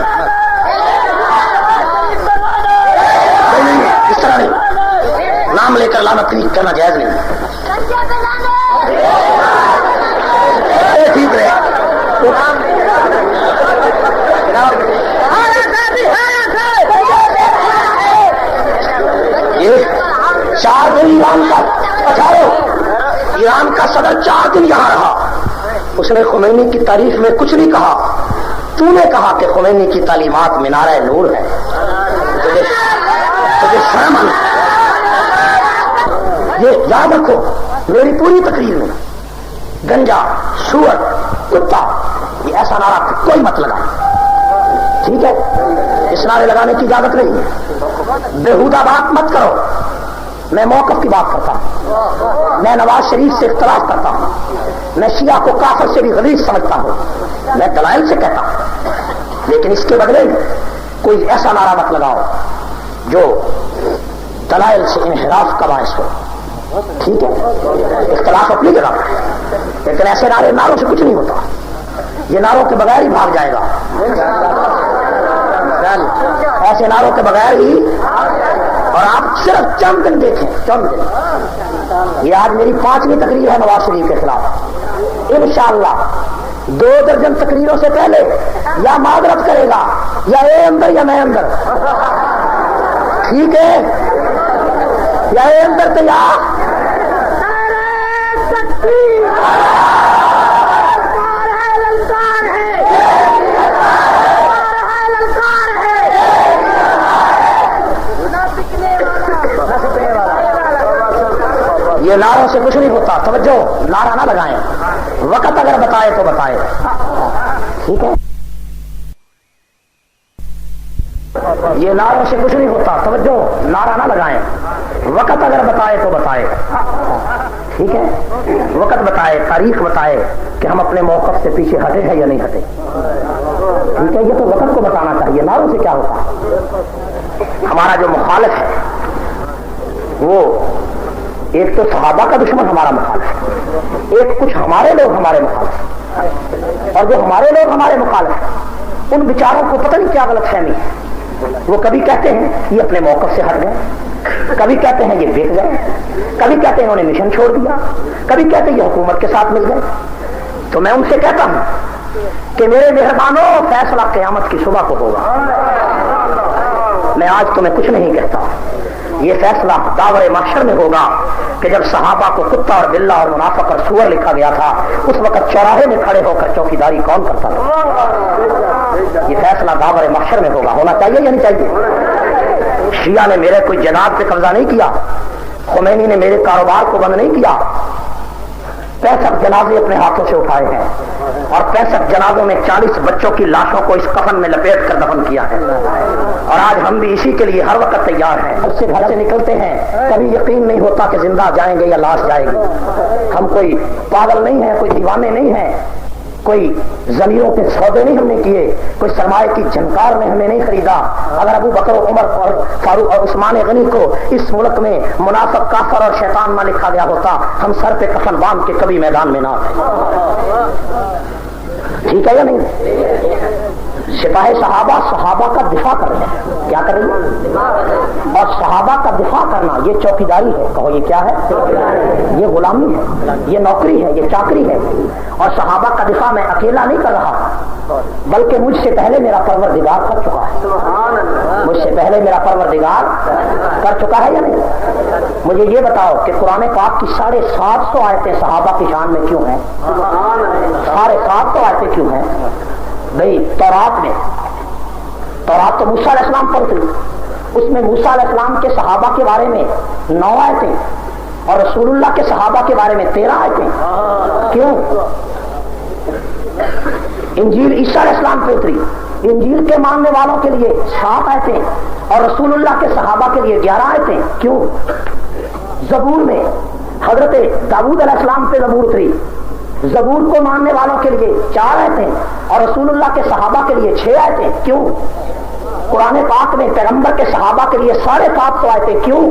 نہیں، اس طرح نہیں، نام لے کر لعنت نہیں کرنا جائز نہیں۔ ٹھیک ہے یہ 4 دن ایران کا پچھاڑو، ایران کا صدر 4 دن یہاں رہا، اس نے خمینی کی تعریف میں کچھ نہیں کہا۔ تو نے کہا کہ خمینی کی تعلیمات مینارہ نور ہے، تجھے شرم آنا۔ یہ یاد رکھو میری پوری تقریر میں گنجا، سور، کتا، یہ ایسا نعرہ کوئی مت لگا، ٹھیک ہے؟ اس نعرے لگانے کی اجازت نہیں ہے، بےہودہ بات مت کرو۔ میں موقف کی بات کرتا ہوں، میں نواز شریف سے اختلاف کرتا ہوں، میں شیعہ کو کافر سے بھی غلیظ سمجھتا ہوں، میں دلائل سے کہتا ہوں، لیکن اس کے بدلے میں کوئی ایسا نعرہ مت لگاؤ جو دلائل سے انحراف کا باعث ہو، ٹھیک ہے؟ اختلاف اپنی جگہ پر، لیکن ایسے نعروں سے کچھ نہیں ہوتا، یہ نعروں کے بغیر ہی بھاگ جائے گا، ایسے نعروں کے بغیر ہی، اور آپ صرف صرف چند دن دیکھیں، چند دن. یہ آج میری 5ویں تقریر ہے نواز شریف کے خلاف. انشاءاللہ 2 درجن تقریروں سے پہلے یا معذرت کرے گا یا اے اندر یا میں اندر. ٹھیک ہے یا اے اندر تیار. یہ نعروں سے کچھ نہیں ہوتا. توجہ، نعرہ نہ لگائیں. وقت اگر بتائے تو بتائے. ٹھیک ہے، یہ نعروں سے کچھ نہیں ہوتا. توجہ، نعرہ نہ لگائیں. وقت اگر بتائے تو بتائے. ٹھیک ہے، وقت بتائے، تاریخ بتائے کہ ہم اپنے موقف سے پیچھے ہٹے ہیں یا نہیں ہٹے. ٹھیک ہے، یہ تو وقت کو بتانا چاہیے. نعروں سے کیا ہوتا. ہمارا جو مخالف ہے وہ ایک تو صحابہ کا دشمن ہمارا مخالف ہے، ایک کچھ ہمارے لوگ ہمارے مخالف ہیں. اور جو ہمارے لوگ ہمارے مخالف ہیں ان بیچاروں کو پتہ نہیں کیا غلط فہمی ہے. وہ کبھی کہتے ہیں یہ اپنے موقف سے ہٹ گئے، کبھی کہتے ہیں یہ بیک گئے، کبھی کہتے ہیں انہوں نے مشن چھوڑ دیا، کبھی کہتے ہیں یہ حکومت کے ساتھ مل گئے. تو میں ان سے کہتا ہوں کہ میرے مہربانوں، فیصلہ قیامت کی صبح کو ہوگا. میں آج تمہیں کچھ نہیں کہتا. یہ فیصلہ داور محشر میں ہوگا کہ جب صحابہ کو کتا اور بلہ اور منافق اور سور لکھا گیا تھا اس وقت چوراہے میں کھڑے ہو کر چوکیداری کون کرتا تھا. یہ فیصلہ داور محشر میں ہوگا. ہونا چاہیے یا نہیں چاہیے. شیعہ نے میرے کوئی جناب پہ قبضہ نہیں کیا، خمینی نے میرے کاروبار کو بند نہیں کیا. 65 جنازے اپنے ہاتھوں سے اٹھائے ہیں اور 65 جنازوں میں 40 بچوں کی لاشوں کو اس کفن میں لپیٹ کر دفن کیا ہے. اور آج ہم بھی اسی کے لیے ہر وقت تیار ہیں. اس سے گھر سے نکلتے ہیں کبھی یقین نہیں ہوتا کہ زندہ جائیں گے یا لاش جائے گی. ہم کوئی پاگل نہیں ہیں، کوئی دیوانے نہیں ہیں، کوئی ضمیروں کے سودے نہیں ہم نے کیے، کوئی سرمایہ کی جھنکار میں ہمیں نہیں خریدا. اگر ابو بکر عمر اور فاروق اور عثمان غنی کو اس ملک میں منافق، کافر اور شیطان نہ لکھا گیا ہوتا ہم سر پہ کفن باندھ کے کبھی میدان میں نہ آتے. ٹھیک ہے یا نہیں. سپاہی صحابہ کا دفاع کر رہے ہیں. کیا کر رہی ہے؟ اور صحابہ کا دفاع کرنا یہ چوکیداری ہے. کہو یہ کیا ہے؟ یہ غلامی ہے، یہ نوکری ہے، یہ چاکری ہے. اور صحابہ کا دفاع میں اکیلا نہیں کر رہا بلکہ مجھ سے پہلے میرا پروردگار کر چکا ہے. مجھ سے پہلے میرا پروردگار کر چکا ہے یا نہیں. مجھے یہ بتاؤ کہ قرآن پاک کی 750 آیتیں صحابہ کی شان میں کیوں ہیں؟ 750 آیتیں کیوں ہیں؟ بھئی تورات تو موسیٰ علیہ السلام پر اتری، اس میں موسیٰ علیہ السلام کے صحابہ کے بارے میں 9 آیتیں اور رسول اللہ کے صحابہ کے بارے میں 13 آیتیں. کیوں؟ انجیل عیسیٰ علیہ السلام پہ اتری، انجیل کے ماننے والوں کے لیے 7 آیتیں اور رسول اللہ کے صحابہ کے لیے 11 آیتیں. کیوں؟ زبور میں حضرت داؤد علیہ السلام پہ زبور اتری، زبور کو ماننے والوں کے لیے 4 آیتیں اور رسول اللہ کے صحابہ کے لیے 6 آیتیں. کیوں؟ قرآن پاک میں پیغمبر کے صحابہ کے لیے 750 آیتیں. کیوں؟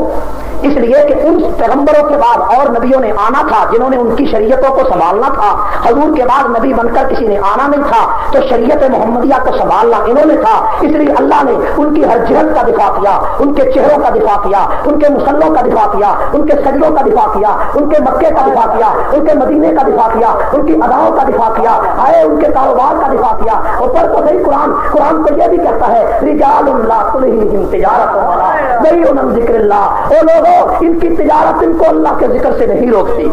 اس لیے کہ ان پیغمبروں کے بعد اور نبیوں نے آنا تھا جنہوں نے ان کی شریعتوں کو سنبھالنا تھا. حضور کے بعد نبی بن کر کسی نے آنا نہیں تھا تو شریعت محمدیہ کو سنبھالنا انہوں نے تھا. اس لیے اللہ نے ان کی ہر جہت کا دفاع کیا، ان کے چہروں کا دفاع کیا، ان کے مسلوں کا دفاع کیا، ان کے سجدوں کا دفاع کیا، ان کے مکے کا دفاع کیا، ان کے مدینے کا دفاع کیا، ان کی اداؤں کا دفاع کیا، آئے ان کے کاروبار کا دفاع کیا. اور پر تو صحیح قرآن کو یہ بھی کہتا ہے رجال لا تلہیہم تجارت ولا بیع عن ذکر اللہ. او لوگوں، ان کی تجارت ان کو اللہ کے ذکر سے نہیں روکتی.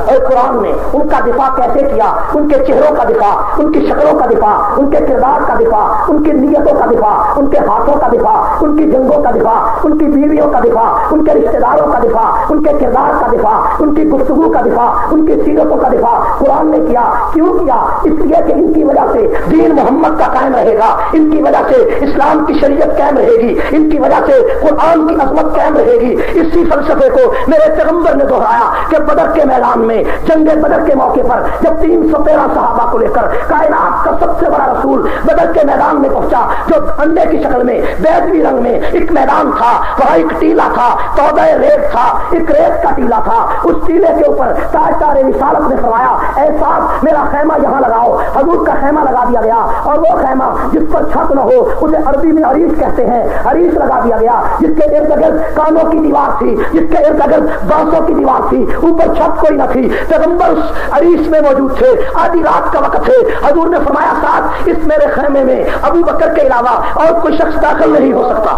اور قرآن نے ان کا دفاع کیسے کیا؟ ان کے چہروں کا دفاع، ان کی شکلوں کا دفاع، ان کے کردار کا دفاع، ان کی نیتوں کا دفاع، ان کے ہاتھوں کا دفاع، ان کی جنگوں کا دفاع، ان کی بیویوں کا دفاع، ان کے رشتہ داروں کا دفاع، ان کے کردار کا دفاع، ان کی گفتگو کا دفاع، ان کی سیرتوں کا دفاع قرآن نے کیا. کیوں کیا؟ اس لیے کہ ان کی وجہ سے دین محمد کا قائم رہے گا، ان کی وجہ سے اسلام کی شریعت قائم رہے گی، ان کی وجہ سے قرآن کی عظمت قائم رہے گی. اسی فلسفے کو میرے پیغمبر نے دہرایا کہ بدر کے میدان میں میں جنگ بدر کے موقع پر جب 313 صحابہ کو لے کر کائنات کا سب سے بڑا رسول بدر کے میدان میں پہنچا، جو انڈے کی شکل میں بیضوی رنگ میں ایک میدان تھا، وہاں ایک ٹیلا تھا، تودہ ریت تھا، ایک ریت کا ٹیلا تھا، اس ٹیلے کے اوپر تاجدار رسالت نے فرمایا اے صاحب میرا خیمہ یہاں لگاؤ۔ حضور کا خیمہ لگا دیا گیا، اور وہ خیمہ جس پر چھت نہ ہو اسے عربی میں عریش کہتے ہیں، عریش لگا دیا گیا، جس کے ارد گرد کانوں کی دیوار تھی، جس کے ارد گرد بانسوں کی دیوار تھی، اوپر چھت کوئی نہ تھی، پیغمبر اس عریش میں موجود تھے۔ آدھی رات کا وقت ہے، حضور نے فرمایا ساتھ اس میرے خیمے میں ابو بکر کے علاوہ اور کوئی شخص داخل نہیں ہو سکتا،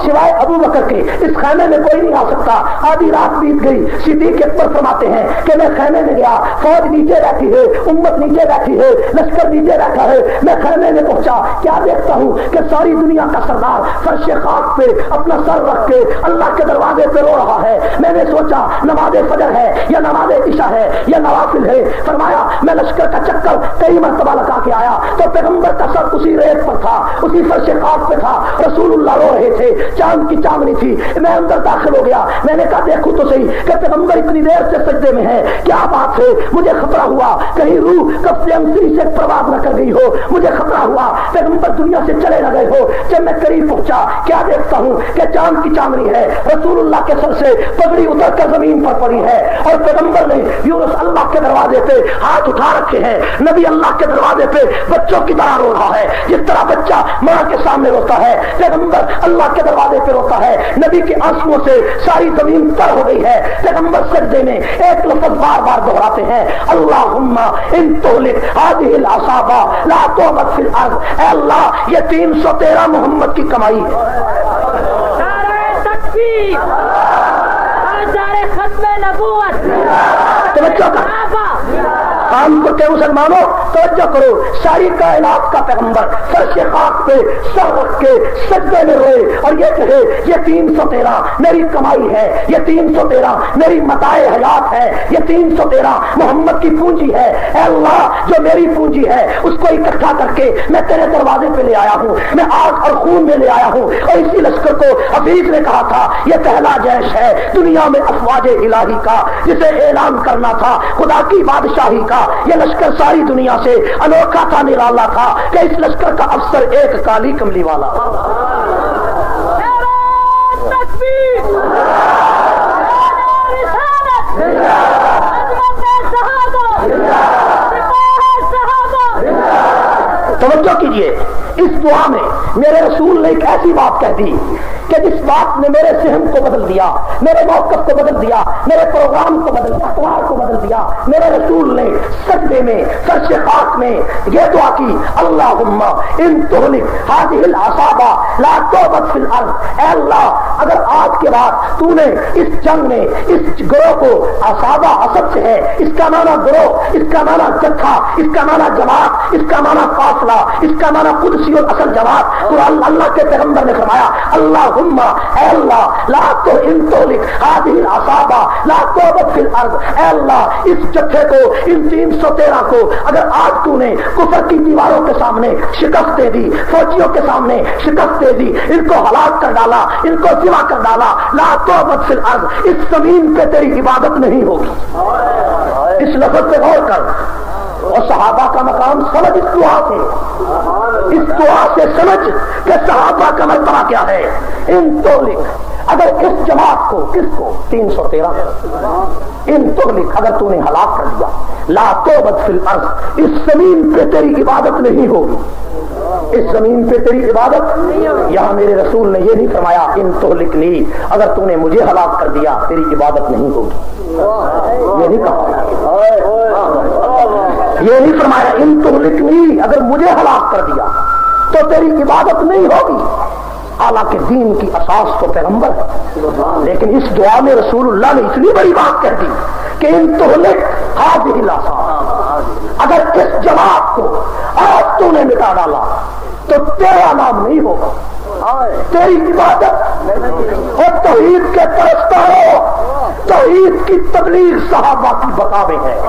سوائے ابو بکر کے اس خیمے میں کوئی نہیں آ سکتا۔ آدھی رات بیت گئی، صدیق اکبر فرماتے ہیں کہ میں خیمے میں گیا، فوج نیچے بیٹھی ہے، امت نیچے بیٹھی ہے، لشکر نیچے بیٹھا ہے، میں خیمے میں پہنچا، کیا دیکھتا ہوں کہ ساری دنیا کا سردار فرش خاک پہ اپنا سر رکھ کے اللہ کے دروازے پہ رو رہا ہے۔ میں نے سوچا نماز فجر ہے یا نماز عشاء ہے یا نوافل ہے، فرمایا میں لشکر کا چکر کئی مرتبہ لگا کے آیا تو پیغمبر کا سر اسی ریت پر تھا، اسی فرش خاک پہ تھا، رسول اللہ رو رہے تھے، چاند کی چاندنی تھی۔ میں اندر داخل ہو گیا، میں نے کہا دیکھوں تو صحیح کہ پیغمبر اتنی دیر سے سجدے میں ہے، کیا بات ہے؟ مجھے خطرہ ہوا کہیں روح کف انسری سے پرواز نہ کر گئی ہو، مجھے خطرہ ہوا پیغمبر دنیا سے چلے نہ گئے ہو۔ جب میں قریب پہنچا کیا دیکھتا ہوں کہ چاند کی چاندنی ہے، رسول اللہ کے سر سے پگڑی اتر کر زمین پر پڑی ہے، اور پیغمبر نے یونس اللہ کے دروازے پہ ہاتھ اٹھا رکھے ہیں، نبی اللہ کے دروازے پہ بچوں کی طرح رو رہا ہے، جس طرح بچہ ماں کے سامنے روتا ہے، پیغمبر اللہ کے دروازے پہ روتا ہے۔ نبی کے آنسوؤں سے ساری زمین تر ہو گئی ہے۔ پیغمبر سجدے میں ایک لفظ بار بار دہراتے ہیں، اللہم ان تہلک ہذہ العصابہ لا تعبد فی الارض۔ اے اللہ یہ 313 محمد کی کمائی ہے۔ نعرہ تکبیر، نعرہ ختم نبوت، توجہ کر کام کرتے مسلمانوں، توجہ کرو، ساری کائنات کا پیغمبر فرش خاک پہ سر رکھ کے سجدے میں روئے اور یہ کہے یہ 313 میری کمائی ہے، یہ 313 میری متاع حیات ہے، یہ 313 محمد کی پونجی ہے۔ اے اللہ جو میری پونجی ہے اس کو اکٹھا کر کے میں تیرے دروازے پہ لے آیا ہوں، میں آگ اور خون میں لے آیا ہوں۔ اور اسی لشکر کو حفیظ نے کہا تھا یہ پہلا جیش ہے دنیا میں افواج الہی کا، جسے اعلان کرنا تھا خدا کی بادشاہی کا۔ یہ لشکر ساری دنیا سے انوکھا تھا، نرالا تھا کہ اس لشکر کا افسر ایک کالی کملی والا۔ توجہ کیجئے، اس دعا میں میرے رسول نے ایک ایسی بات کہہ دی کہ جس بات نے میرے ذہن کو بدل دیا، میرے موقف کو بدل دیا، میرے پروگرام کو بدل دیا، اقوال کو بدل دیا۔ میرے رسول نے سجدے میں فرش خاک میں یہ دعا کی، اللہم ان تہلک ہذہ العصابہ لا تعبد فی الارض۔ اے اللہ اگر آج کے بعد تو نے اس جنگ میں اس گروہ کو، عصابہ عصب سے ہے، اس کا معنی گروہ، اس کا معنی جتھا، اس کا معنی جماعت، اس کا معنی قافلہ، اس کا معنی قدسی اور اصل جماعت۔ قرآن اللہ کے پیغمبر نے فرمایا اللہم اے اللہ لا تو ان تہلک ہذہ العصابہ لا تعبد فی الارض۔ اے اللہ اس جتھے کو، ان 313 کو اگر آج تو نے کفر کی دیواروں کے سامنے شکست دے دی، فوجیوں کے سامنے شکست دے دی، ان کو ہلاک کر ڈالا، ان کو سوا کر ڈالا، لا تعبد فی الارض، اس زمین پہ تیری عبادت نہیں ہوگی۔ اس لفظ پہ غور کر اور صحابہ کا مقام سمجھ، اس دعا سے، اس دعا سے سمجھ کہ صحابہ کا مرتبہ کیا ہے۔ ان تہلک اگر اس جماعت کو، کس کو؟ 313 ان تہلک اگر تو نے ہلاک کر دیا، لا تعبد فی الارض، اس زمین پہ تیری عبادت نہیں ہوگی، اس زمین پہ تیری عبادت۔ یہاں میرے رسول نے یہ نہیں فرمایا ان تہلکنی، اگر تو نے مجھے ہلاک کر دیا تیری عبادت نہیں ہوگی، یہ نہیں کہا، یہ نہیں فرمایا ان تہلکنی، اگر مجھے ہلاک کر دیا تو تیری عبادت نہیں ہوگی۔ حالانکہ دین کی اساس تو پیغمبر ہے، لیکن اس دعا میں رسول اللہ نے اتنی بڑی بات کہہ دی کہ ان تہلک ہذہ العصابہ، اگر اس جماعت کو آج تو نے مٹا ڈالا تو تیرا نام نہیں ہوگا، تیری عبادت۔ اور توحید کے پرستاروں، توحید کی تبلیغ صحابہ کی بقا میں ہے،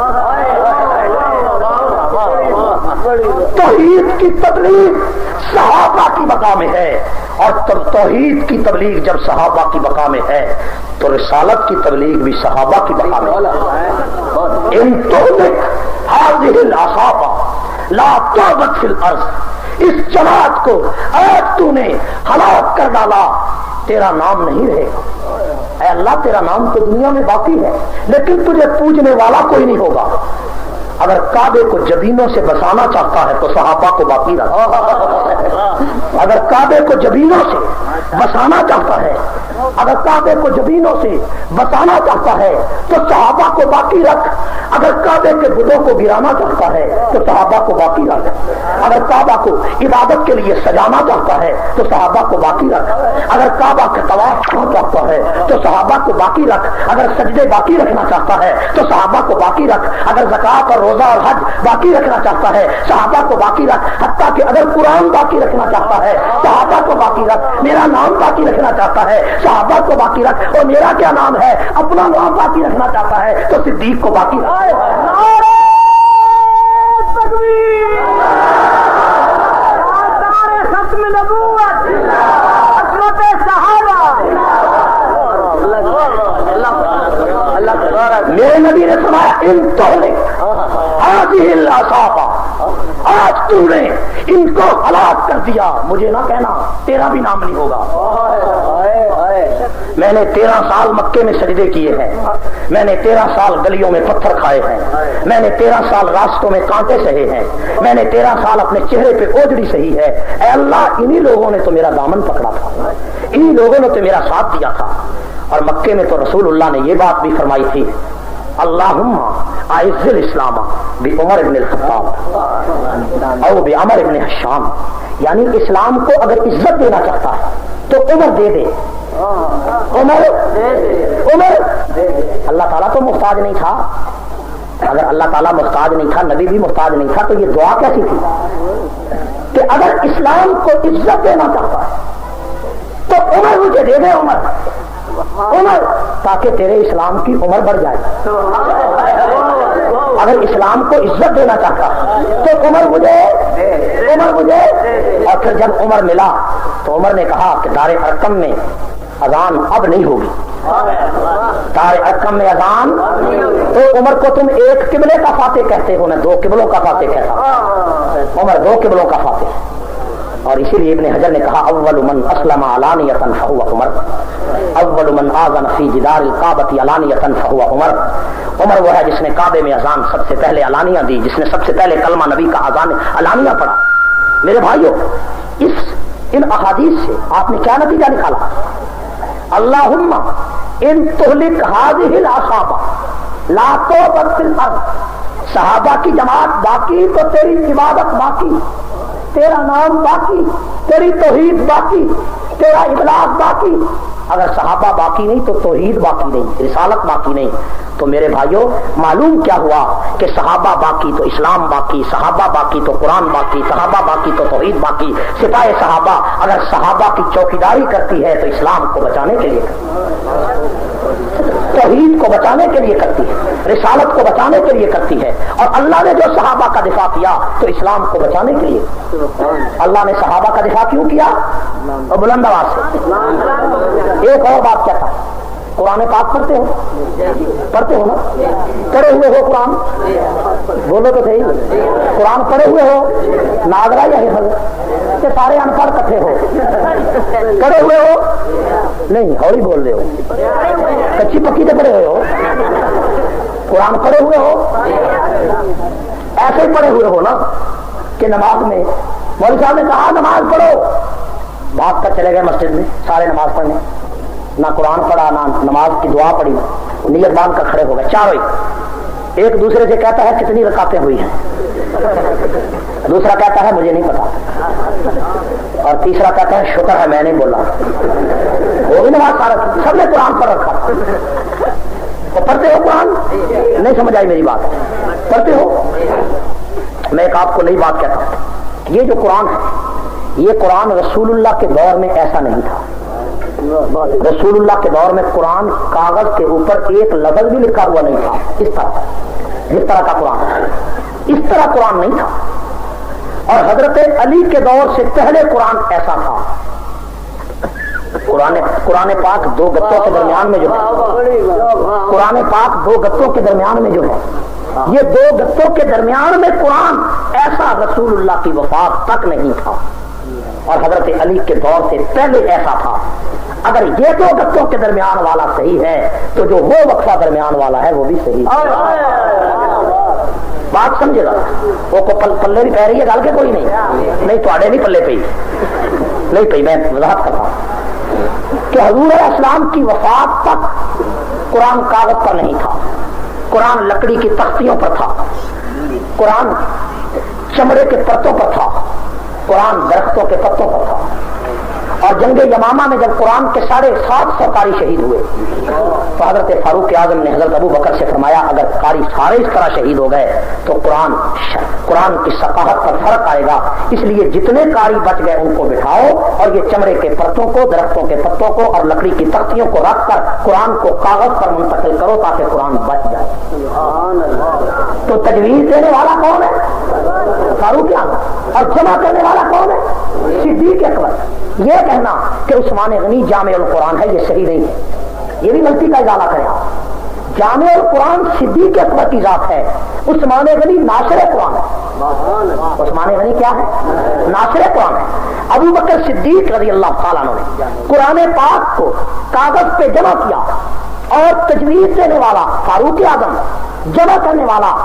توحید کی تبلیغ صحابہ کی بقا میں ہے، اور توحید کی تبلیغ جب صحابہ کی بقا میں ہے تو رسالت کی تبلیغ بھی صحابہ کی بقا میں ہے۔ ان تہلک هذه العصابہ لا تعبد فی الارض، اس جماعت کو آج تو نے ہلاک کر ڈالا، تیرا نام نہیں رہے گا۔ اے اللہ تیرا نام تو دنیا میں باقی ہے لیکن تجھے پوجنے والا کوئی نہیں ہوگا۔ اگر کعبے کو جبینوں سے بسانا چاہتا ہے تو صحابہ کو باقی رکھ، اگر کعبے کو جبینوں سے بسانا چاہتا ہے، اگر کعبے کو جبینوں سے بسانا چاہتا ہے تو صحابہ کو باقی رکھ، اگر کعبے کے بتوں کو گرانا چاہتا ہے تو صحابہ کو باقی رکھ، اگر کعبہ کو عبادت کے لیے سجانا چاہتا ہے تو صحابہ کو باقی رکھ، اگر کعبہ کا طواف کرنا چاہتا ہے تو صحابہ کو باقی رکھ، اگر سجدے باقی رکھنا چاہتا ہے تو صحابہ کو باقی رکھ، اگر زکوٰۃ اور روزہ اور حج باقی رکھنا چاہتا ہے صحابہ کو باقی رکھ، حتیٰ کہ اگر قرآن باقی رکھنا چاہتا ہے صحابہ کو باقی رکھ، میرا نام باقی رکھنا چاہتا ہے صحابہ کو باقی رکھ، اور میرا کیا نام ہے اپنا نام باقی رکھنا چاہتا ہے تو صدیق کو باقی رکھ۔ ختم نبوت عصمت صحابہ، میرے نبی نے فرمایا ان تہلک هذه العصابہ، آج تو نے ان کو ہلاک کر دیا، مجھے نہ کہنا تیرا بھی نام نہیں ہوگا۔ میں نے 13 سال مکے میں سجدے کیے ہیں، میں نے 13 سال گلیوں میں پتھر کھائے ہیں، میں نے 13 سال راستوں میں کانٹے سہے ہیں، میں نے 13 سال اپنے چہرے پہ اوجڑی سہی ہے۔ اے اللہ انہی لوگوں نے تو میرا دامن پکڑا تھا، انہی لوگوں نے تو میرا ساتھ دیا تھا۔ اور مکے میں تو رسول اللہ نے یہ بات بھی فرمائی تھی، اللہم اعز الاسلام بعمر ابن الخطاب او بعمر ابن حشام، یعنی اسلام کو اگر عزت دینا چاہتا ہے تو عمر دے دے، عمر اللہ تعالیٰ تو محتاج نہیں تھا، اگر اللہ تعالیٰ محتاج نہیں تھا نبی بھی محتاج نہیں تھا تو یہ دعا کیسی تھی کہ اگر اسلام کو عزت دینا چاہتا ہے تو عمر مجھے دے دے، عمر تاکہ تیرے اسلام کی عمر بڑھ جائے۔ اگر اسلام کو عزت دینا چاہتا تو عمر مجھے، اور پھر جب عمر ملا تو عمر نے کہا کہ دار ارقم میں اذان اب نہیں ہوگی، دار ارقم میں اذان، تو عمر کو تم ایک قبلے کا فاتح کہتے ہو، میں 2 قبلوں کا فاتح کہتا، عمر 2 قبلوں کا فاتح۔ اور اسی لیے ابن حجر نے کہا اول من اسلم علانیۃ فهو عمر، اول من آذن فی جدار الکعبۃ علانیۃ فهو عمر، عمر وہ ہے جس نے کعبے میں اذان سب سے پہلے علانیہ دی، جس نے سب سے پہلے کلمہ نبی کا اذان علانیہ پڑھا۔ میرے بھائیو ان احادیث سے آپ نے کیا نتیجہ نکالا؟ اللہم ان تہلک هذه العصابہ لا تعبد فی الارض، صحابہ کی جماعت باقی تو تیری عبادت باقی، تیرا نام باقی، تیری توحید باقی، تیرا ابلاغ باقی۔ اگر صحابہ باقی نہیں تو توحید باقی نہیں، رسالت باقی نہیں۔ تو میرے بھائیوں معلوم کیا ہوا کہ صحابہ باقی تو اسلام باقی، صحابہ باقی تو قرآن باقی، صحابہ باقی تو توحید باقی۔ سپاہ صحابہ اگر صحابہ کی چوکیداری کرتی ہے تو اسلام کو بچانے کے لیے، توحید کو بچانے کے لیے کرتی ہے، رسالت کو بچانے کے لیے کرتی ہے۔ اور اللہ نے جو صحابہ کا دفاع کیا تو اسلام کو بچانے کے لیے۔ اللہ نے صحابہ کا دفاع کیوں کیا؟ اور بلند آواز سے ایک اور بات کہتا، قرآن پاک پڑھتے ہو نا، پڑھے ہوئے ہو قرآن، بولو تو صحیح، قرآن پڑھے ہوئے ہو، ناظرہ یا حفظ کہ سارے ان پڑھ کٹھے ہو، پڑھے ہوئے ہو نہیں، ہولی بول رہے ہو، کچی پکی تو پڑھے ہوئے ہو، قرآن پڑھے ہوئے ہو، ایسے ہی پڑھے ہوئے ہو نا کہ نماز میں مولوی صاحب نے کہا نماز پڑھو، بھاگ کر چلے گئے مسجد میں سارے نماز پڑھنے، نہ قرآن پڑھا نہ نماز کی دعا پڑھی، نیت باندھ کر کھڑے ہو گئے چاروں، ایک دوسرے سے کہتا ہے کتنی رکعتیں ہوئی ہیں، دوسرا کہتا ہے مجھے نہیں پتا، اور تیسرا کہتا ہے شکر ہے میں نہیں بولا، وہ بھی نماز سارا سب نے قرآن پڑھ رکھا۔ تو پڑھتے ہو قرآن؟ نہیں سمجھ آئی میری بات؟ پڑھتے ہو؟ میں ایک آپ کو نئی بات کہتا ہوں، یہ جو قرآن ہے یہ قرآن رسول اللہ کے دور میں ایسا نہیں تھا۔ رسول اللہ کے دور میں قرآن کاغذ کے اوپر ایک لفظ بھی لکھا ہوا نہیں تھا، اس طرح جس طرح کا قرآن، اس طرح قرآن نہیں تھا۔ اور حضرت علی کے دور سے پہلے قرآن ایسا تھا. قرآن پاک دو گتوں کے درمیان میں جو ہے، قرآن پاک دو گتوں کے درمیان میں جو ہے، یہ دو گتوں کے درمیان میں قرآن ایسا رسول اللہ کی وفات تک نہیں تھا، اور حضرت علی کے دور سے پہلے ایسا تھا. اگر یہ دو گتوں کے درمیان والا صحیح ہے تو جو وہ وقفہ درمیان والا ہے وہ بھی صحیح ہے. بات سمجھے گا؟ وہ پلے بھی پہ رہی ہے گل کے کوئی نہیں تھوڑے نہیں پلے پی نہیں پی. میں وضاحت کرتا ہوں کہ حضور علیہ السلام کی وفات تک قرآن کاغذ پر نہیں تھا، قرآن لکڑی کی تختیوں پر تھا، قرآن چمڑے کے پتوں پر تھا، قرآن درختوں کے پتوں پر تھا. اور جنگ یمامہ میں جب قرآن کے 750 قاری شہید ہوئے تو حضرت فاروق اعظم نے حضرت ابو بکر سے فرمایا اگر قاری سارے اس طرح شہید ہو گئے تو قرآن کی ثقافت پر فرق آئے گا، اس لیے جتنے قاری بچ گئے ان کو بٹھاؤ اور یہ چمڑے کے پرتوں کو، درختوں کے پتوں کو اور لکڑی کی تختیوں کو رکھ کر قرآن کو کاغذ پر منتقل کرو تاکہ قرآن بچ جائے. تو تجویز دینے والا کون ہے؟ فاروق اعظم. اور جمع کرنے والا کون ہے؟ صدیق اکبر. یہ کہنا کہ عثمان غنی جامع القرآن ہے یہ صحیح نہیں ہے، یہ بھی غلطی کا ازالہ کرے. جامع القرآن صدیق اکبر کی ذات ہے، عثمان غنی ناصر قرآن ہے. عثمان غنی کیا ہے؟ ناصر قرآن ہے. ابو بکر صدیق رضی اللہ تعالیٰ عنہ نے قرآن پاک کو کاغذ پہ جمع کیا اور تجویز دینے والا فاروق اعظم، جمع کرنے والا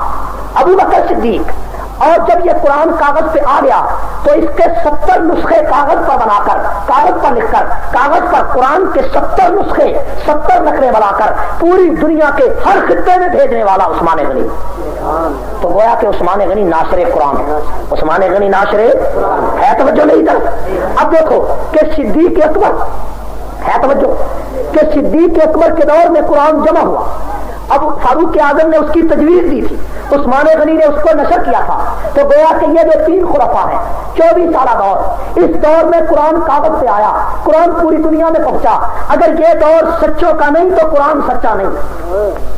ابو بکر صدیق. اور جب یہ قرآن کاغذ پہ آ گیا تو اس کے 70 نسخے کاغذ پر بنا کر، کاغذ پر لکھ کر، کاغذ پر قرآن کے 70 نسخے، 70 نقرے بنا کر پوری دنیا کے ہر خطے میں بھیجنے والا عثمان غنی. تو گویا کہ عثمان غنی ناصر قرآن ہے. عثمان غنی ناصر ہے. توجہ نہیں تھا. اب دیکھو کہ صدیق اکبر ہے، توجہ کہ صدیق اکبر کے دور میں قرآن جمع ہوا. اب فاروق اعظم نے اس کی تجویز دی تھی، عثمان غنی نے اس کو نشر کیا تھا. تو گویا کہ یہ جو 3 خلفاء ہیں، 24 سالہ دور، اس دور میں قرآن کاغذ سے آیا، قرآن پوری دنیا میں پہنچا. اگر یہ دور سچوں کا نہیں تو قرآن سچا نہیں.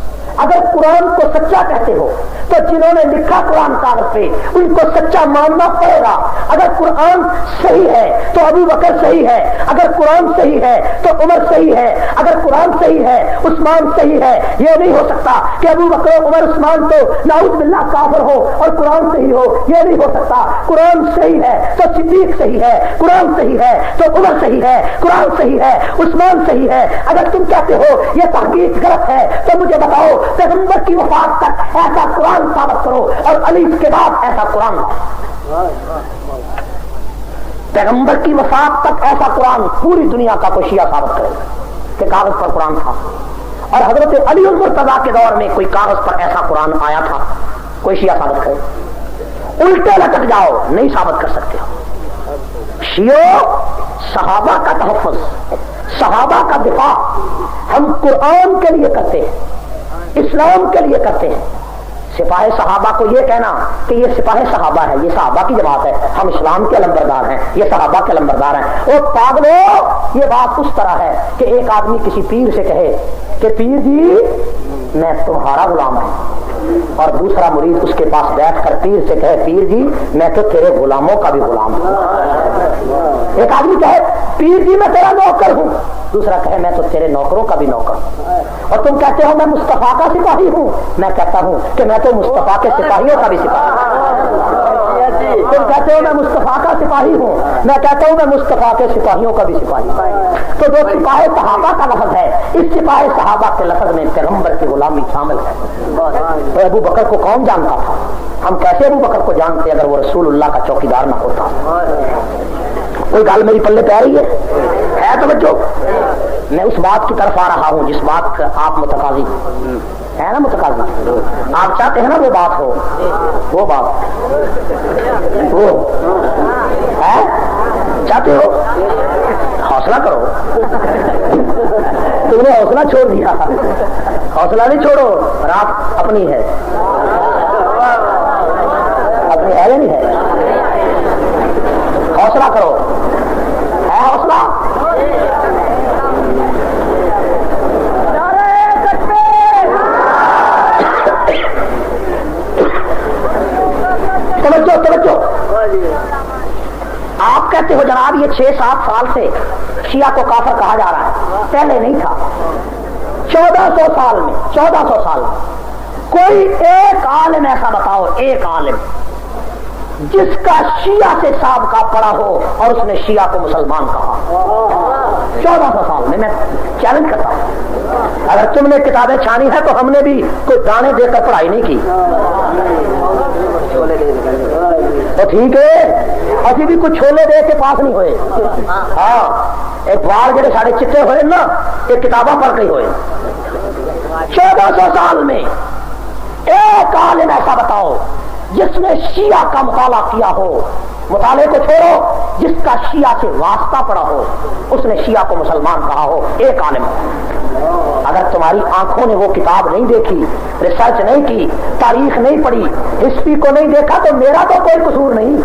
اگر قرآن کو سچا کہتے ہو تو جنہوں نے لکھا قرآن کاغذ پہ ان کو سچا ماننا پڑے گا. اگر قرآن صحیح ہے تو ابو بکر صحیح ہے، اگر قرآن صحیح ہے تو عمر صحیح ہے، اگر قرآن صحیح ہے عثمان صحیح ہے. یہ نہیں ہو سکتا کہ ابو بکر عمر عثمان تو نعوذ باللہ کافر ہو اور قرآن صحیح ہو، یہ نہیں ہو سکتا. قرآن صحیح ہے تو صدیق صحیح ہے، قرآن صحیح ہے تو عمر صحیح ہے، قرآن صحیح ہے عثمان صحیح ہے. اگر تم کہتے ہو یہ تحقیق غلط ہے تو مجھے بتاؤ پیغمبر کی وفات تک ایسا قرآن ثابت کرو اور علی کے بعد ایسا قرآن. پیغمبر کی وفات تک ایسا قرآن پوری دنیا کا کوئی شیعہ ثابت کرے کہ کاغذ پر قرآن تھا. اور حضرت علی المرتضیٰ کے دور میں کوئی کاغذ پر ایسا قرآن آیا تھا، کوئی شیعہ ثابت کرے. الٹے لٹک جاؤ، نہیں ثابت کر سکتے ہو. شیعوں صحابہ کا تحفظ، صحابہ کا دفاع ہم قرآن کے لیے کرتے ہیں، اسلام کے لیے کرتے ہیں. سپاہ صحابہ کو یہ کہنا کہ یہ سپاہ صحابہ ہے، یہ صحابہ کی جماعت ہے، ہم اسلام کے علمبردار ہیں، یہ صحابہ کے علمبردار ہیں. اور پاگلو، یہ بات اس طرح ہے کہ ایک آدمی کسی پیر سے کہے کہ پیر جی میں تمہارا غلام ہوں، اور دوسرا مرید اس کے پاس بیٹھ کر پیر سے کہے پیر جی میں تو تیرے غلاموں کا بھی غلام ہوں. ایک آدمی کہے پیر جی میں تیرا نوکر ہوں، دوسرا کہے میں تو تیرے نوکروں کا بھی نوکر ہوں. اور تم کہتے ہو میں مصطفیٰ کا سپاہی ہوں، میں کہتا ہوں کہ میں تو مصطفیٰ کے سپاہیوں کا بھی سپاہی ہوں. تم کہتے ہو میں مصطفیٰ کا سپاہی ہوں، میں کہتا ہوں میں مصطفیٰ کے سپاہیوں کا بھی سپاہی ہوں. تو جو سپاہ صحابہ کا لفظ ہے، اس سپاہ صحابہ کے لفظ میں پیغمبر کی غلامی شامل ہے. تو ابو بکر کو کون جانتا تھا؟ ہم کیسے ابو بکر کو جانتے اگر وہ رسول اللہ کا چوکیدار نہ ہوتا؟ کوئی گل میری پلے پہ رہی ہے توجہ؟ میں اس بات کی طرف آ رہا ہوں جس بات کا آپ متقاضی ہے نا، متقاضی آپ چاہتے ہیں نا وہ بات ہو، وہ بات وہ ہے چاہتے ہو. حوصلہ کرو، تم نے حوصلہ چھوڑ دیا. حوصلہ نہیں چھوڑو، رات اپنی ہے، اپنی ہے یا نہیں ہے؟ حوصلہ کرو، ہے حوصلہ. توجہ توجہ، اب یہ 6-7 سال سے شیعہ کو کافر کہا جا رہا ہے، پہلے نہیں تھا۔ 1400 سال میں کوئی ایک عالم ایسا بتاؤ، ایک عالم جس کا شیعہ سے سابقہ پڑا ہو اور اس نے شیعہ کو مسلمان کہا۔ 1400 سال میں چیلنج کرتا ہوں، اگر تم نے کتابیں چھانی ہے تو ہم نے بھی کوئی دانے دے کر پڑھائی نہیں کی تو ٹھیک ہے، ابھی بھی کچھ چھولے دے کے پاس نہیں ہوئے۔ ہاں ایک بار جڑے سارے چٹے ہوئے نا، ایک کتابیں پڑھ کے ہوئے۔ 1400 سال میں ایک عالم ایسا بتاؤ جس نے شیعہ کا مطالعہ کیا ہو، مطالعے کو چھوڑو، جس کا شیعہ سے واسطہ پڑا ہو، اس نے شیعہ کو مسلمان کہا ہو، ایک عالم۔ اگر تمہاری آنکھوں نے وہ کتاب نہیں دیکھی، ریسرچ نہیں کی، تاریخ نہیں پڑھی، ہسٹری کو نہیں دیکھا تو میرا تو کوئی قصور نہیں،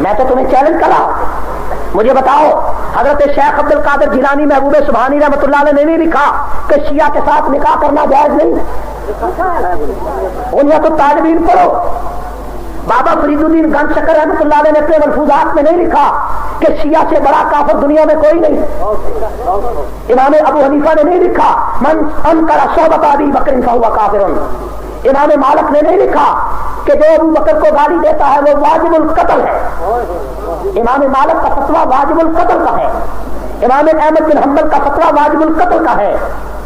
میں تو تمہیں چیلنج کرا۔ مجھے بتاؤ حضرت شیخ عبد القادر جیلانی محبوب سبحانی رحمۃ اللہ علیہ نے نہیں لکھا کہ شیعہ کے ساتھ نکاح کرنا جائز نہیں؟ انہیں تو طالبین پڑھو۔ بابا فرید الدین گنج شکر رحمۃ اللہ علیہ نے اپنے ملفوظات میں نہیں لکھا کہ شیعہ سے بڑا کافر دنیا میں کوئی نہیں۔ امام ابو حنیفہ نے نہیں لکھا من انکر صحبت ابی بکر فہو کافر۔ امام مالک نے نہیں لکھا کہ جو ابو بکر کو گالی دیتا ہے وہ واجب القتل ہے۔ امام مالک کا فتویٰ واجب القتل کا ہے۔ امام احمد بن حنبل کا فتویٰ واجب القتل کا ہے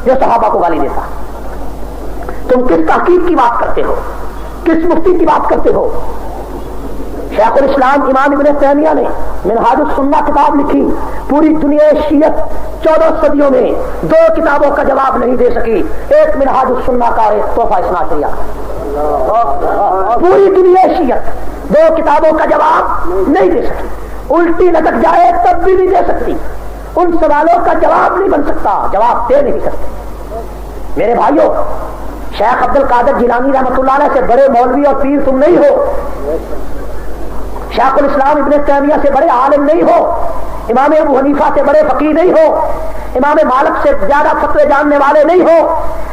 جو صحابہ کو گالی دیتا ہے۔ تم کس تحقیق کی بات کرتے ہو، کس مفتی کی بات کرتے ہو؟ شیخ الاسلام امام ابن تیمیہ نے منہاج السنہ کتاب لکھی، پوری دنیا شیعت 14 صدیوں میں 2 کتابوں کا جواب نہیں دے سکی، ایک منہاج السنہ کا، ایک تحفہ اثنا عشریہ کا۔ پوری دنیا شیعت 2 کتابوں کا جواب نہیں دے سکی، الٹی لٹک جائے تب بھی نہیں دے سکتی، ان سوالوں کا جواب نہیں بن سکتا، جواب دے نہیں سکتے۔ میرے بھائیوں، شیخ عبد القادر جیلانی رحمۃ اللہ علیہ سے بڑے مولوی اور پیر تم نہیں ہو، شیخ الاسلام ابن تیمیہ سے بڑے عالم نہیں ہو، امام ابو حنیفہ سے بڑے فقیہ نہیں ہو، امام مالک سے زیادہ فتوے جاننے والے نہیں ہو،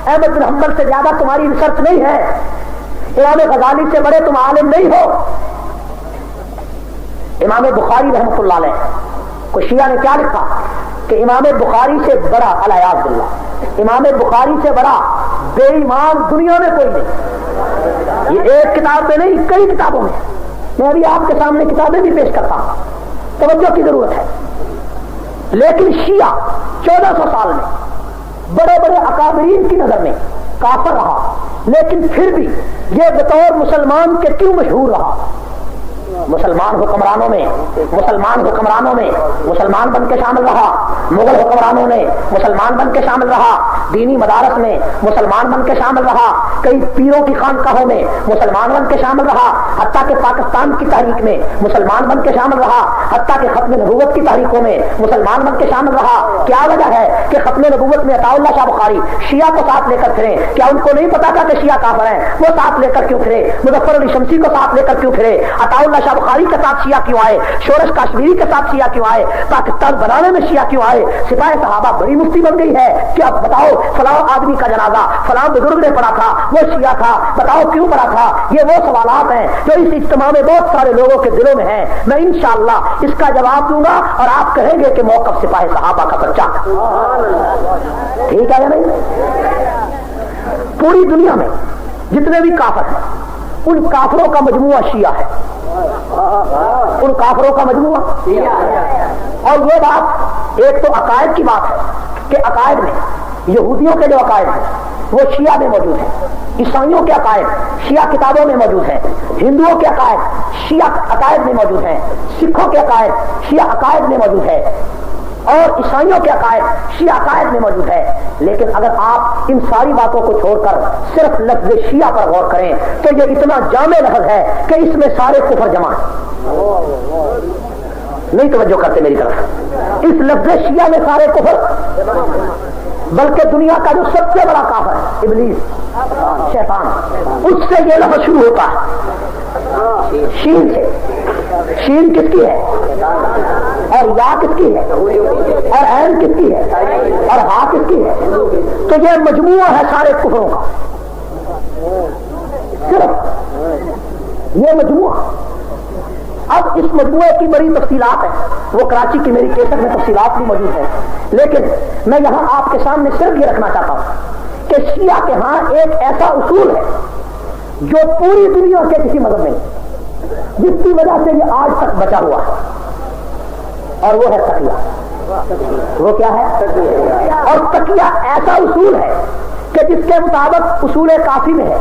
احمد بن حنبل سے زیادہ تمہاری ریسرچ نہیں ہے، امام غزالی سے بڑے تم عالم نہیں ہو۔ امام بخاری رحمۃ اللہ علیہ کو شیعہ نے کیا لکھا کہ امام بخاری سے بڑا الیاذ باللہ، امام بخاری سے بڑا بے ایمان دنیا میں کوئی نہیں۔ یہ ایک کتاب میں نہیں، کئی کتابوں میں، میں ابھی آپ کے سامنے کتابیں بھی پیش کرتا ہوں، توجہ کی ضرورت ہے۔ لیکن شیعہ 1400 سال میں بڑے بڑے اکابرین کی نظر میں کافر رہا، لیکن پھر بھی یہ بطور مسلمان کے کیوں مشہور رہا؟ مسلمان حکمرانوں میں مسلمان بن کے شامل رہا، مغل حکمرانوں نے مسلمان بن کے شامل رہا، دینی مدارس میں مسلمان بن کے شامل رہا، کئی پیروں کی خانقاہوں میں مسلمان بن کے شامل رہا، حتیٰ کہ پاکستان کی تحریک میں مسلمان بن کے شامل رہا، حتیٰ کہ ختم نبوت کی تحریکوں میں مسلمان بن کے شامل رہا۔ کیا وجہ ہے کہ ختم نبوت میں عطا اللہ شاہ بخاری شیعہ کو ساتھ لے کر پھرے؟ کیا ان کو نہیں پتا تھا کہ شیعہ کافر ہیں؟ وہ ساتھ لے کر کیوں پھرے؟ مظفر علی شمسی کو ساتھ لے کر کیوں پھرے؟ عطا اللہ شاہ بخاری کے ساتھ شیعہ کیوں آئے؟ شورش کاشمیری کے ساتھ شیعہ کیوں آئے؟ پاکستان بنانے میں شیعہ کیوں آئے؟ سپاہ صحابہ بڑی مفتی بن گئی ہے کہ اب بتاؤ فلاں آدمی کا جنازہ فلاں بزرگ نے پڑھا تھا، وہ شیعہ تھا، بتاؤ کیوں پڑھا تھا؟ یہ وہ سوالات ہیں جو اس اجتماع میں بہت سارے لوگوں کے دلوں میں ہیں۔ میں انشاءاللہ اس کا جواب دوں گا اور آپ کہیں گے کہ موقف سپاہ صحابہ کا بچہ، ٹھیک ہے یا نہیں؟ پوری دنیا میں جتنے بھی کافر ہیں ان کافروں کا مجموعہ شیعہ ہے، ان کافروں کا مجموعہ اور یہ بات ایک تو عقائد کی بات ہے کہ عقائد میں یہودیوں کے جو عقائد ہیں وہ شیعہ میں موجود ہیں، عیسائیوں کے عقائد شیعہ کتابوں میں موجود ہیں، ہندوؤں کے عقائد شیعہ عقائد میں موجود ہیں، سکھوں کے عقائد شیعہ عقائد میں موجود ہے اور عیسائیوں کے عقائد شیعہ عقائد میں موجود ہے۔ لیکن اگر آپ ان ساری باتوں کو چھوڑ کر صرف لفظ شیعہ پر غور کریں تو یہ اتنا جامع لفظ ہے کہ اس میں سارے کفر جمع ہیں۔ نہیں توجہ کرتے میری طرف، اس لفظ شیعہ میں سارے کفر، بلکہ دنیا کا جو سب سے بڑا کافر ہے ابلیس شیطان، اس سے یہ لفظ شروع ہوتا ہے شین سے۔ شین کس کی ہے اور یا کس کی ہے اور عین کس کی ہے اور ہا کس کی ہے؟ تو یہ مجموعہ ہے سارے کفروں کا، صرف یہ مجموعہ اب اس مجموعے کی بڑی تفصیلات ہیں، وہ کراچی کی میری کیسٹ میں تفصیلات بھی موجود ہیں، لیکن میں یہاں آپ کے سامنے صرف یہ رکھنا چاہتا ہوں کہ شیعہ کے ہاں ایک ایسا اصول ہے جو پوری دنیا کے کسی مذہب میں نہیں، جس کی وجہ سے یہ آج تک بچا ہوا ہے، اور وہ ہے تقیہ۔ وہ کیا ہے؟ اور تقیہ ایسا اصول ہے کہ جس کے مطابق اصول کافی میں ہے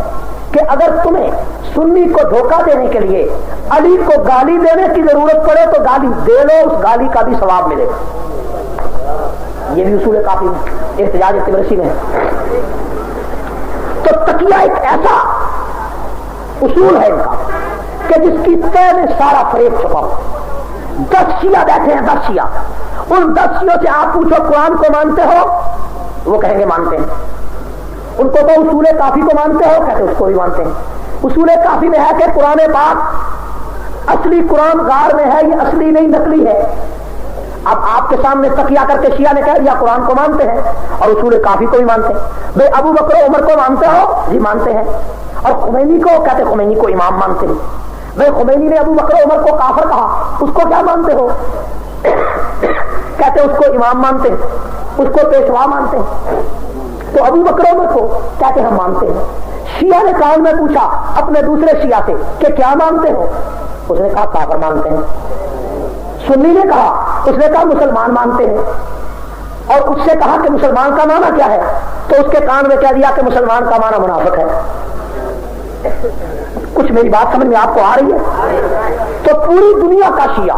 کہ اگر تمہیں سنی کو دھوکہ دینے کے لیے علی کو گالی دینے کی ضرورت پڑے تو گالی دے لو، اس گالی کا بھی ثواب ملے گا۔ یہ بھی اصول کافی میں، احتجاج تبرسی میں ہے۔ تو تقیہ ایک ایسا اصول ہے ان کا کہ جس کی تہ میں سارا فریب چھپا ہو۔ 10 شیعہ بیٹھے ہیں، 10 شیعہ، ان 10 شیعوں سے آپ پوچھو قرآن کو مانتے ہو؟ وہ کہیں گے مانتے ہیں۔ ان کو تو اصول کافی کو مانتے ہو؟ کہتے اس کو بھی مانتے ہیں۔ اصول کافی میں ہے کہ قرآن پاک اصلی قرآن غار میں ہے، یہ اصلی نہیں نقلی ہے۔ اب آپ کے سامنے تقیہ کر کے شیعہ نے کہہ دیا قرآن کو مانتے ہیں اور اصول کافی کو بھی مانتے ہیں۔ بھائی ابو بکر عمر کو مانتے ہو؟ جی مانتے ہیں۔ اور خمینی کو کہتے خمینی کو امام مانتے ہیں۔ بھائی خمینی نے ابو بکر عمر کو کافر کہا، اس کو کیا مانتے ہو؟ کہتے اس کو امام مانتے ہیں، اس کو پیشوا مانتے ہیں۔ تو ابو بکر عمر کو کہتے ہم مانتے ہیں۔ شیعہ نے کان میں پوچھا اپنے دوسرے شیعہ سے کہ کیا مانتے ہو؟ اس نے کہا کافر مانتے ہیں۔ سنی نے کہا، اس نے کہا مسلمان مانتے ہیں۔ اور اس سے کہا کہ مسلمان کا معنی کیا ہے؟ تو اس کے کان میں کہہ دیا کہ مسلمان کا معنی منافق ہے۔ کچھ میری بات سمجھ میں آپ کو آ رہی ہے؟ تو پوری دنیا کا شیعہ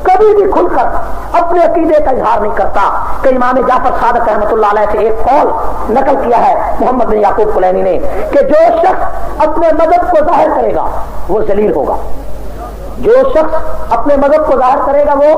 کبھی بھی کھل کر اپنے عقیدے کا اظہار نہیں کرتا کہ امام جعفر صادق رحمۃ اللہ علیہ سے ایک قول نقل کیا ہے محمد بن یعقوب کلینی نے کہ جو شخص اپنے مذہب کو ظاہر کرے گا وہ ذلیل ہوگا۔ جو شخص اپنے مذہب کو ظاہر کرے گا وہ،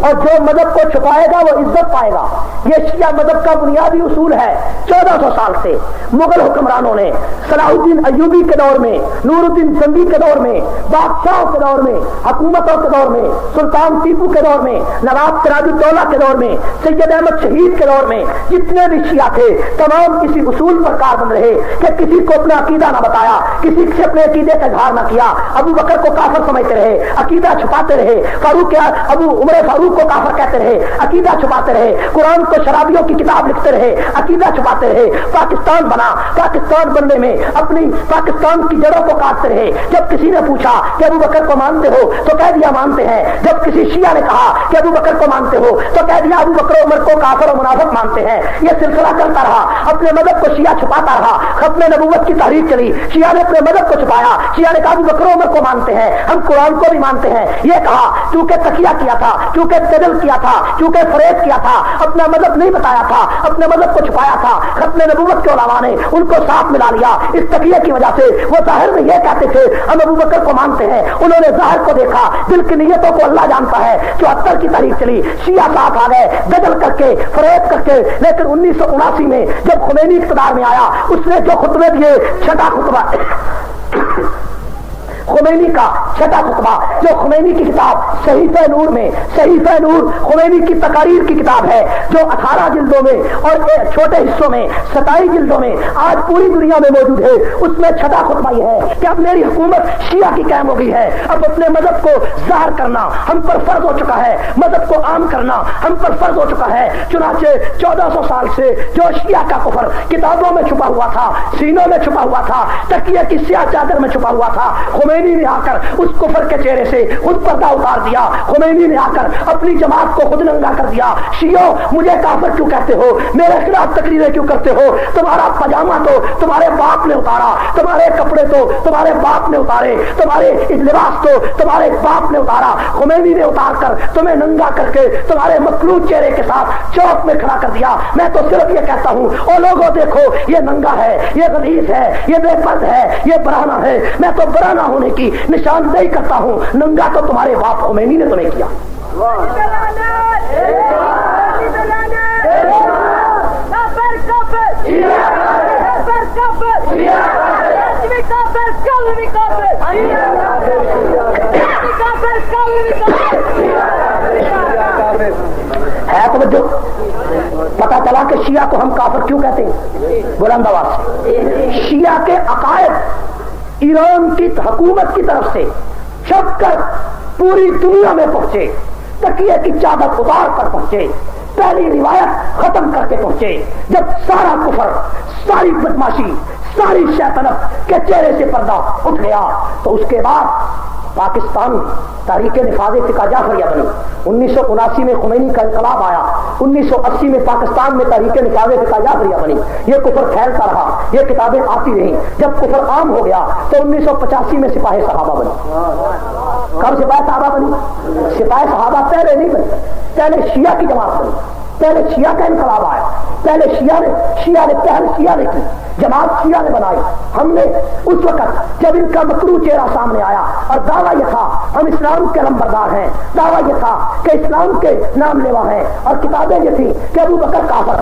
اور جو مذہب کو چھپائے گا وہ عزت پائے گا۔ یہ شیعہ مذہب کا بنیادی اصول ہے۔ 1400 سال سے مغل حکمرانوں نے صلاح الدین ایوبی کے دور میں، نور الدین زنگی کے دور میں، بادشاہوں کے دور میں، حکومتوں کے دور میں، سلطان ٹیپو کے دور میں، نواب سراج الدولہ کے دور میں، سید احمد شہید کے دور میں، جتنے بھی شیعہ تھے تمام اسی اصول پر کاربند رہے کہ کسی کو اپنا عقیدہ نہ بتایا، کسی سے اپنے عقیدے کا اظہار نہ کیا۔ ابو بکر کو کافر سمجھتے رہے، عقیدہ چھپاتے رہے، فاروق ابو عمر فاروق کو کافر کہتے رہے، عقیدہ چھپاتے رہے، قرآن کو شرابیوں کی کتاب لکھتے رہے، عقیدہ چھپاتے رہے۔ پاکستان بنا، پاکستان بننے میں اپنی پاکستان کی جڑوں کو کاٹتے رہے۔ جب کسی نے پوچھا کہ ابو بکر کو مانتے ہو تو کہہ دیا مانتے ہیں۔ جب کسی شیعہ نے کہا کہ ابو بکر کو مانتے ہو تو کہہ دیا ابو بکر عمر کو کافر و منافق مانتے ہیں۔ یہ سلسلہ چلتا رہا، اپنے مذہب کو شیعہ چھپاتا رہا، ختم نبوت کی تحریک چلی، شیعہ نے اپنے مذہب کو چھپایا، شیعہ نے کہا ابو بکر عمر کو مانتے ہیں، ہم قرآن کو بھی مانتے ہیں۔ یہ کہا کیونکہ تقیہ کیا تھا، کیونکہ تدل کیا تھا، کیونکہ فریب کیا تھا، اپنا مذہب نہیں بتایا تھا، اپنے مذہب کو چھپایا تھا۔ ختم نبوت کے علماء نے ان کو ساتھ ملا لیا۔ اس تقیہ کی وجہ سے وہ ظاہر میں یہ کہتے تھے ہم ابو بکر کو مانتے ہیں، انہوں نے ظاہر کو دیکھا، دل کی نیتوں کو اللہ جانتا ہے۔ 74 کی تاریخ چلی، شیعہ ساتھ آ گئے بدل کر کے، فریب کر کے، لیکن 1979 میں جب خمینی اقتدار میں آیا اس نے جو خطبے دیے، چھٹا خطبہ خمینی کا چھٹا خطبہ، جو خمینی کی کتاب صحیفہ نور میں، صحیفہ نور خمینی کی تقاریر کی کتاب ہے جو 18 جلدوں میں اور چھوٹے حصوں میں 27 جلدوں میں آج پوری دنیا میں موجود ہے، اس میں چھٹا خطبہ یہ ہے کہ اب میری حکومت شیعہ کی قائم ہو گئی ہے، اب اپنے مذہب کو ظاہر کرنا ہم پر فرض ہو چکا ہے، مذہب کو عام کرنا ہم پر فرض ہو چکا ہے۔ چنانچہ 1400 سال سے جو شیعہ کا کفر کتابوں میں چھپا ہوا تھا، سینوں میں چھپا ہوا تھا، تکیے کی سیاہ چادر میں چھپا ہوا تھا، خمینی نے آ کر اس کفر کے چہرے سے خود پردہ اتار دیا۔ خمینی نے آ کر اپنی جماعت کو خود ننگا کر دیا۔ شیعوں مجھے کافر کیوں کہتے ہو، میرے خلاف تقریریں کیوں کرتے ہو؟ تمہارا پاجامہ تو تمہارے باپ نے اتارا، تمہارے کپڑے تو تمہارے باپ نے اتارے، تمہارے لباس تو تمہارے باپ نے اتارا۔ خمینی نے اتار کر تمہیں ننگا کر کے تمہارے مخلوط چہرے کے ساتھ چوک میں کھڑا کر دیا۔ میں تو صرف یہ کہتا ہوں او لوگوں دیکھو یہ ننگا ہے، یہ غلیظ ہے، یہ بے پرد ہے، یہ برہنہ ہے۔ میں تو برہنہ ہونے کی نشاندہی کرتا ہوں، ننگا تو تمہارے باپ خمینی نے تمہیں کیا۔ ہے توجہ؟ پتا چلا کہ شیعہ کو ہم کافر کیوں کہتے ہیں؟ بلند آواز سے، شیعہ کے عقائد ایران کی حکومت کی طرف سے چھپ کر پوری دنیا میں پہنچے، تکیے کی چادر اتار کر پہنچے، پہلی روایت ختم کر کے پہنچے، جب سارا کفر، ساری بدماشی، ساری شیطنت کے چہرے سے پردہ اٹھ گیا تو اس کے بعد پاکستان تحریک نفاذ فقہ جعفریہ بنی۔ 1979 میں خمینی کا انقلاب آیا، 1980 میں پاکستان میں تحریک نفاذ فقہ جعفریہ بنی۔ یہ کفر پھیلتا رہا، یہ کتابیں آتی رہیں، جب کفر عام ہو گیا تو 1985 میں سپاہ صحابہ بنی۔ کب سپاہ صحابہ بنی؟ سپاہ صحابہ پہلے نہیں بنی، پہلے شیعہ کی جماعت بنی، پہلے شیعہ کا انقلاب آیا، پہلے شیعہ نے کی، جماعت شیعہ نے بنائی۔ ہم نے اس وقت جب ان کا مکروہ چہرہ سامنے آیا اور دعویٰ یہ تھا ہم اسلام کے نمبردار ہیں، دعویٰ یہ تھا کہ اسلام کے نام لیوا ہیں، اور کتابیں یہ تھی کہ ابو بکر کافر